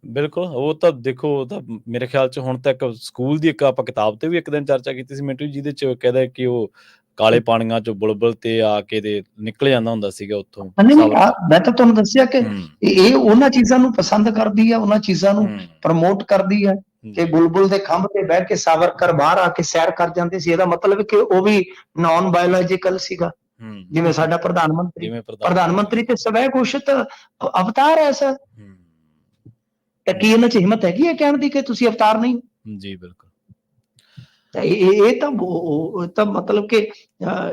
ਬਿਲਕੁਲ। ਉਹ ਤਾਂ ਦੇਖੋ, ਉਹ ਤਾਂ ਮੇਰੇ ਖਿਆਲ 'ਚ ਹੁਣ ਤੱਕ ਸਕੂਲ ਦੀ ਇੱਕ ਆਪਾਂ ਕਿਤਾਬ ਤੇ ਵੀ ਇੱਕ ਦਿਨ ਚਰਚਾ ਕੀਤੀ ਸੀ ਮਿੰਟੂ, ਜਿਹਦੇ 'ਚ ਕਹਿੰਦਾ ਕਿ ਉਹ ਕਾਲੇ ਪਾਣੀਆਂ 'ਚੋਂ ਬੁਲਬੁਲ ਤੇ ਆ ਕੇ ਤੇ ਨਿਕਲ ਜਾਂਦਾ ਹੁੰਦਾ ਸੀਗਾ ਉੱਥੋਂ। ਮੈਂ ਤਾਂ ਤੁਹਾਨੂੰ ਦੱਸਿਆ ਕਿ ਇਹ ਉਹਨਾਂ ਚੀਜ਼ਾਂ ਨੂੰ ਪਸੰਦ ਕਰਦੀ ਹੈ, ਉਹਨਾਂ ਚੀਜ਼ਾਂ ਨੂੰ ਪ੍ਰਮੋਟ ਕਰਦੀ ਹੈ ਕਿ ਬੁਲਬੁਲ ਦੇ ਖੰਭ ਤੇ ਬਹਿ ਕੇ ਸਾਵਰਕਰ ਬਾਹਰ ਆ ਕੇ ਸੈਰ ਕਰ ਜਾਂਦੇ ਸੀ। ਇਹਦਾ ਮਤਲਬ ਕਿ ਉਹ ਵੀ ਨਾਨ ਬਾਇਓਲੋਜੀਕਲ ਸੀਗਾ, ਜਿਵੇਂ ਸਾਡਾ ਪ੍ਰਧਾਨ ਮੰਤਰੀ ਤੇ ਸਵੈ ਘੋਸ਼ਿਤ ਅਵਤਾਰ ਹੈ ਸਰ। ਤਾਂ ਕੀ ਇਹਨਾਂ 'ਚ ਹਿੰਮਤ ਹੈਗੀ ਹੈ ਕਹਿਣ ਦੀ ਕਿ ਤੁਸੀਂ ਅਵਤਾਰ ਨਹੀਂ? ਜੀ ਬਿਲਕੁਲ। ਇਹ ਤਾਂ ਮਤਲਬ ਕਿ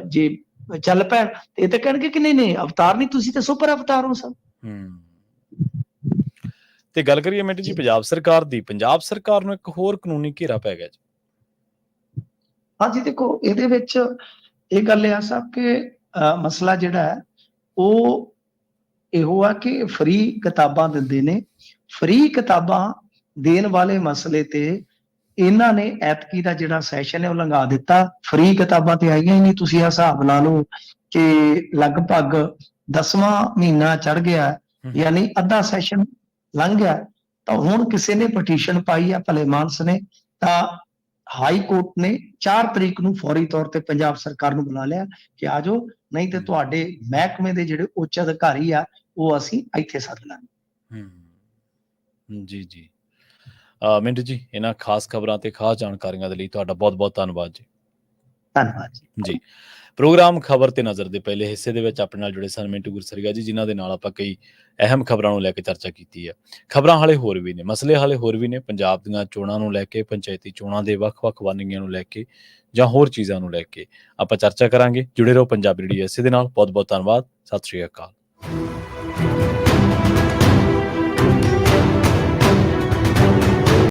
ਜੇ ਚੱਲ ਪੈਣ ਇਹ ਤਾਂ ਕਹਿਣਗੇ ਕਿ ਨਹੀਂ ਅਵਤਾਰ ਨਹੀਂ, ਤੁਸੀਂ ਤਾਂ ਸੁਪਰ ਅਵਤਾਰ ਹੋ ਸਰ। ਤੇ ਗੱਲ ਕਰੀਏ ਮਿੰਟੂ ਜੀ ਪੰਜਾਬ ਸਰਕਾਰ ਦੀ, ਪੰਜਾਬ ਸਰਕਾਰ ਨੂੰ ਇੱਕ ਹੋਰ ਕਾਨੂੰਨੀ ਘੇਰਾ ਪੈ ਗਿਆ ਜੀ। ਹਾਂਜੀ ਦੇਖੋ, ਇਹਦੇ ਵਿੱਚ ਇਹ ਗੱਲ ਆ ਸਾਹਿਬ ਕਿ ਮਸਲਾ ਜਿਹੜਾ ਹੈ ਉਹ ਇਹੋ ਆ ਕਿ ਫ੍ਰੀ ਕਿਤਾਬਾਂ ਦਿੰਦੇ ਨੇ। ਫ੍ਰੀ ਕਿਤਾਬਾਂ ਦੇਣ ਵਾਲੇ ਮਸਲੇ ਤੇ ਇਹਨਾਂ ਨੇ ਐਤਕੀ ਦਾ ਜਿਹੜਾ ਸੈਸ਼ਨ ਹੈ ਉਹ ਲੰਘਾ ਦਿੱਤਾ। ਫ੍ਰੀ ਕਿਤਾਬਾਂ ਤੇ ਆਈਆਂ ਹੀ ਨਹੀਂ। ਤੁਸੀਂ ਇਹ ਹਿਸਾਬ ਲਾ ਲਓ ਕਿ ਲਗਭਗ 10ਵਾਂ ਮਹੀਨਾ ਚੜ ਗਿਆ, ਯਾਨੀ ਅੱਧਾ ਸੈਸ਼ਨ ਲੰਘ ਗਿਆ ਤਾਂ ਹੁਣ ਕਿਸੇ ਨੇ ਪਟੀਸ਼ਨ ਪਾਈ ਆ ਭਲੇ ਮਾਨਸ ਨੇ, ਤਾਂ ਹਾਈ ਕੋਰਟ ਨੇ 4 ਤਰੀਕ ਨੂੰ ਫੌਰੀ ਤੌਰ ਤੇ ਪੰਜਾਬ ਸਰਕਾਰ ਨੂੰ ਬੁਲਾ ਲਿਆ ਕਿ ਆ ਜਾਓ, ਨਹੀਂ ਤੇ ਤੁਹਾਡੇ ਮਹਿਕਮੇ ਦੇ ਜਿਹੜੇ ਉੱਚ ਅਧਿਕਾਰੀ ਆ ਉਹ ਅਸੀਂ ਇੱਥੇ ਸੱਦ ਲਾਂਗੇ। ਜੀ ਜੀ। ਮਿੰਟੂ ਜੀ, ਇਹਨਾਂ ਖਾਸ ਖਬਰਾਂ ਤੇ ਖਾਸ ਜਾਣਕਾਰੀਆਂ ਦੇ ਲਈ ਤੁਹਾਡਾ ਬਹੁਤ-ਬਹੁਤ ਧੰਨਵਾਦ ਜੀ। ਧੰਨਵਾਦ ਜੀ। ਪ੍ਰੋਗਰਾਮ ਖਬਰ ਤੇ ਨਜ਼ਰ ਦੇ ਪਹਿਲੇ ਹਿੱਸੇ ਦੇ ਵਿੱਚ ਆਪਣੇ ਨਾਲ ਜੁੜੇ ਸਨ ਮਿੰਟੂ ਗੁਰਸਰੀਆ ਜੀ, ਜਿਨ੍ਹਾਂ ਦੇ ਨਾਲ ਆਪਾਂ ਕਈ ਅਹਿਮ ਖਬਰਾਂ ਨੂੰ ਲੈ ਕੇ ਚਰਚਾ ਕੀਤੀ ਹੈ। ਖਬਰਾਂ ਹਾਲੇ ਹੋਰ ਵੀ ਨੇ, ਮਸਲੇ ਹਾਲੇ ਹੋਰ ਵੀ ਨੇ, ਪੰਜਾਬ ਦੀਆਂ ਚੋਣਾਂ ਨੂੰ ਲੈ ਕੇ, ਪੰਚਾਇਤੀ ਚੋਣਾਂ ਦੇ ਵੱਖ-ਵੱਖ ਵੰਨਗੀਆਂ ਨੂੰ ਲੈ ਕੇ ਜਾਂ ਹੋਰ ਚੀਜ਼ਾਂ ਨੂੰ ਲੈ ਕੇ ਆਪਾਂ ਚਰਚਾ ਕਰਾਂਗੇ। ਜੁੜੇ ਰਹੋ ਪੰਜਾਬੀ ਰੇਡੀਓ ਇਸੇ ਦੇ ਨਾਲ। ਬਹੁਤ-ਬਹੁਤ ਧੰਨਵਾਦ। ਸਤਿ ਸ਼੍ਰੀ ਅਕਾਲ।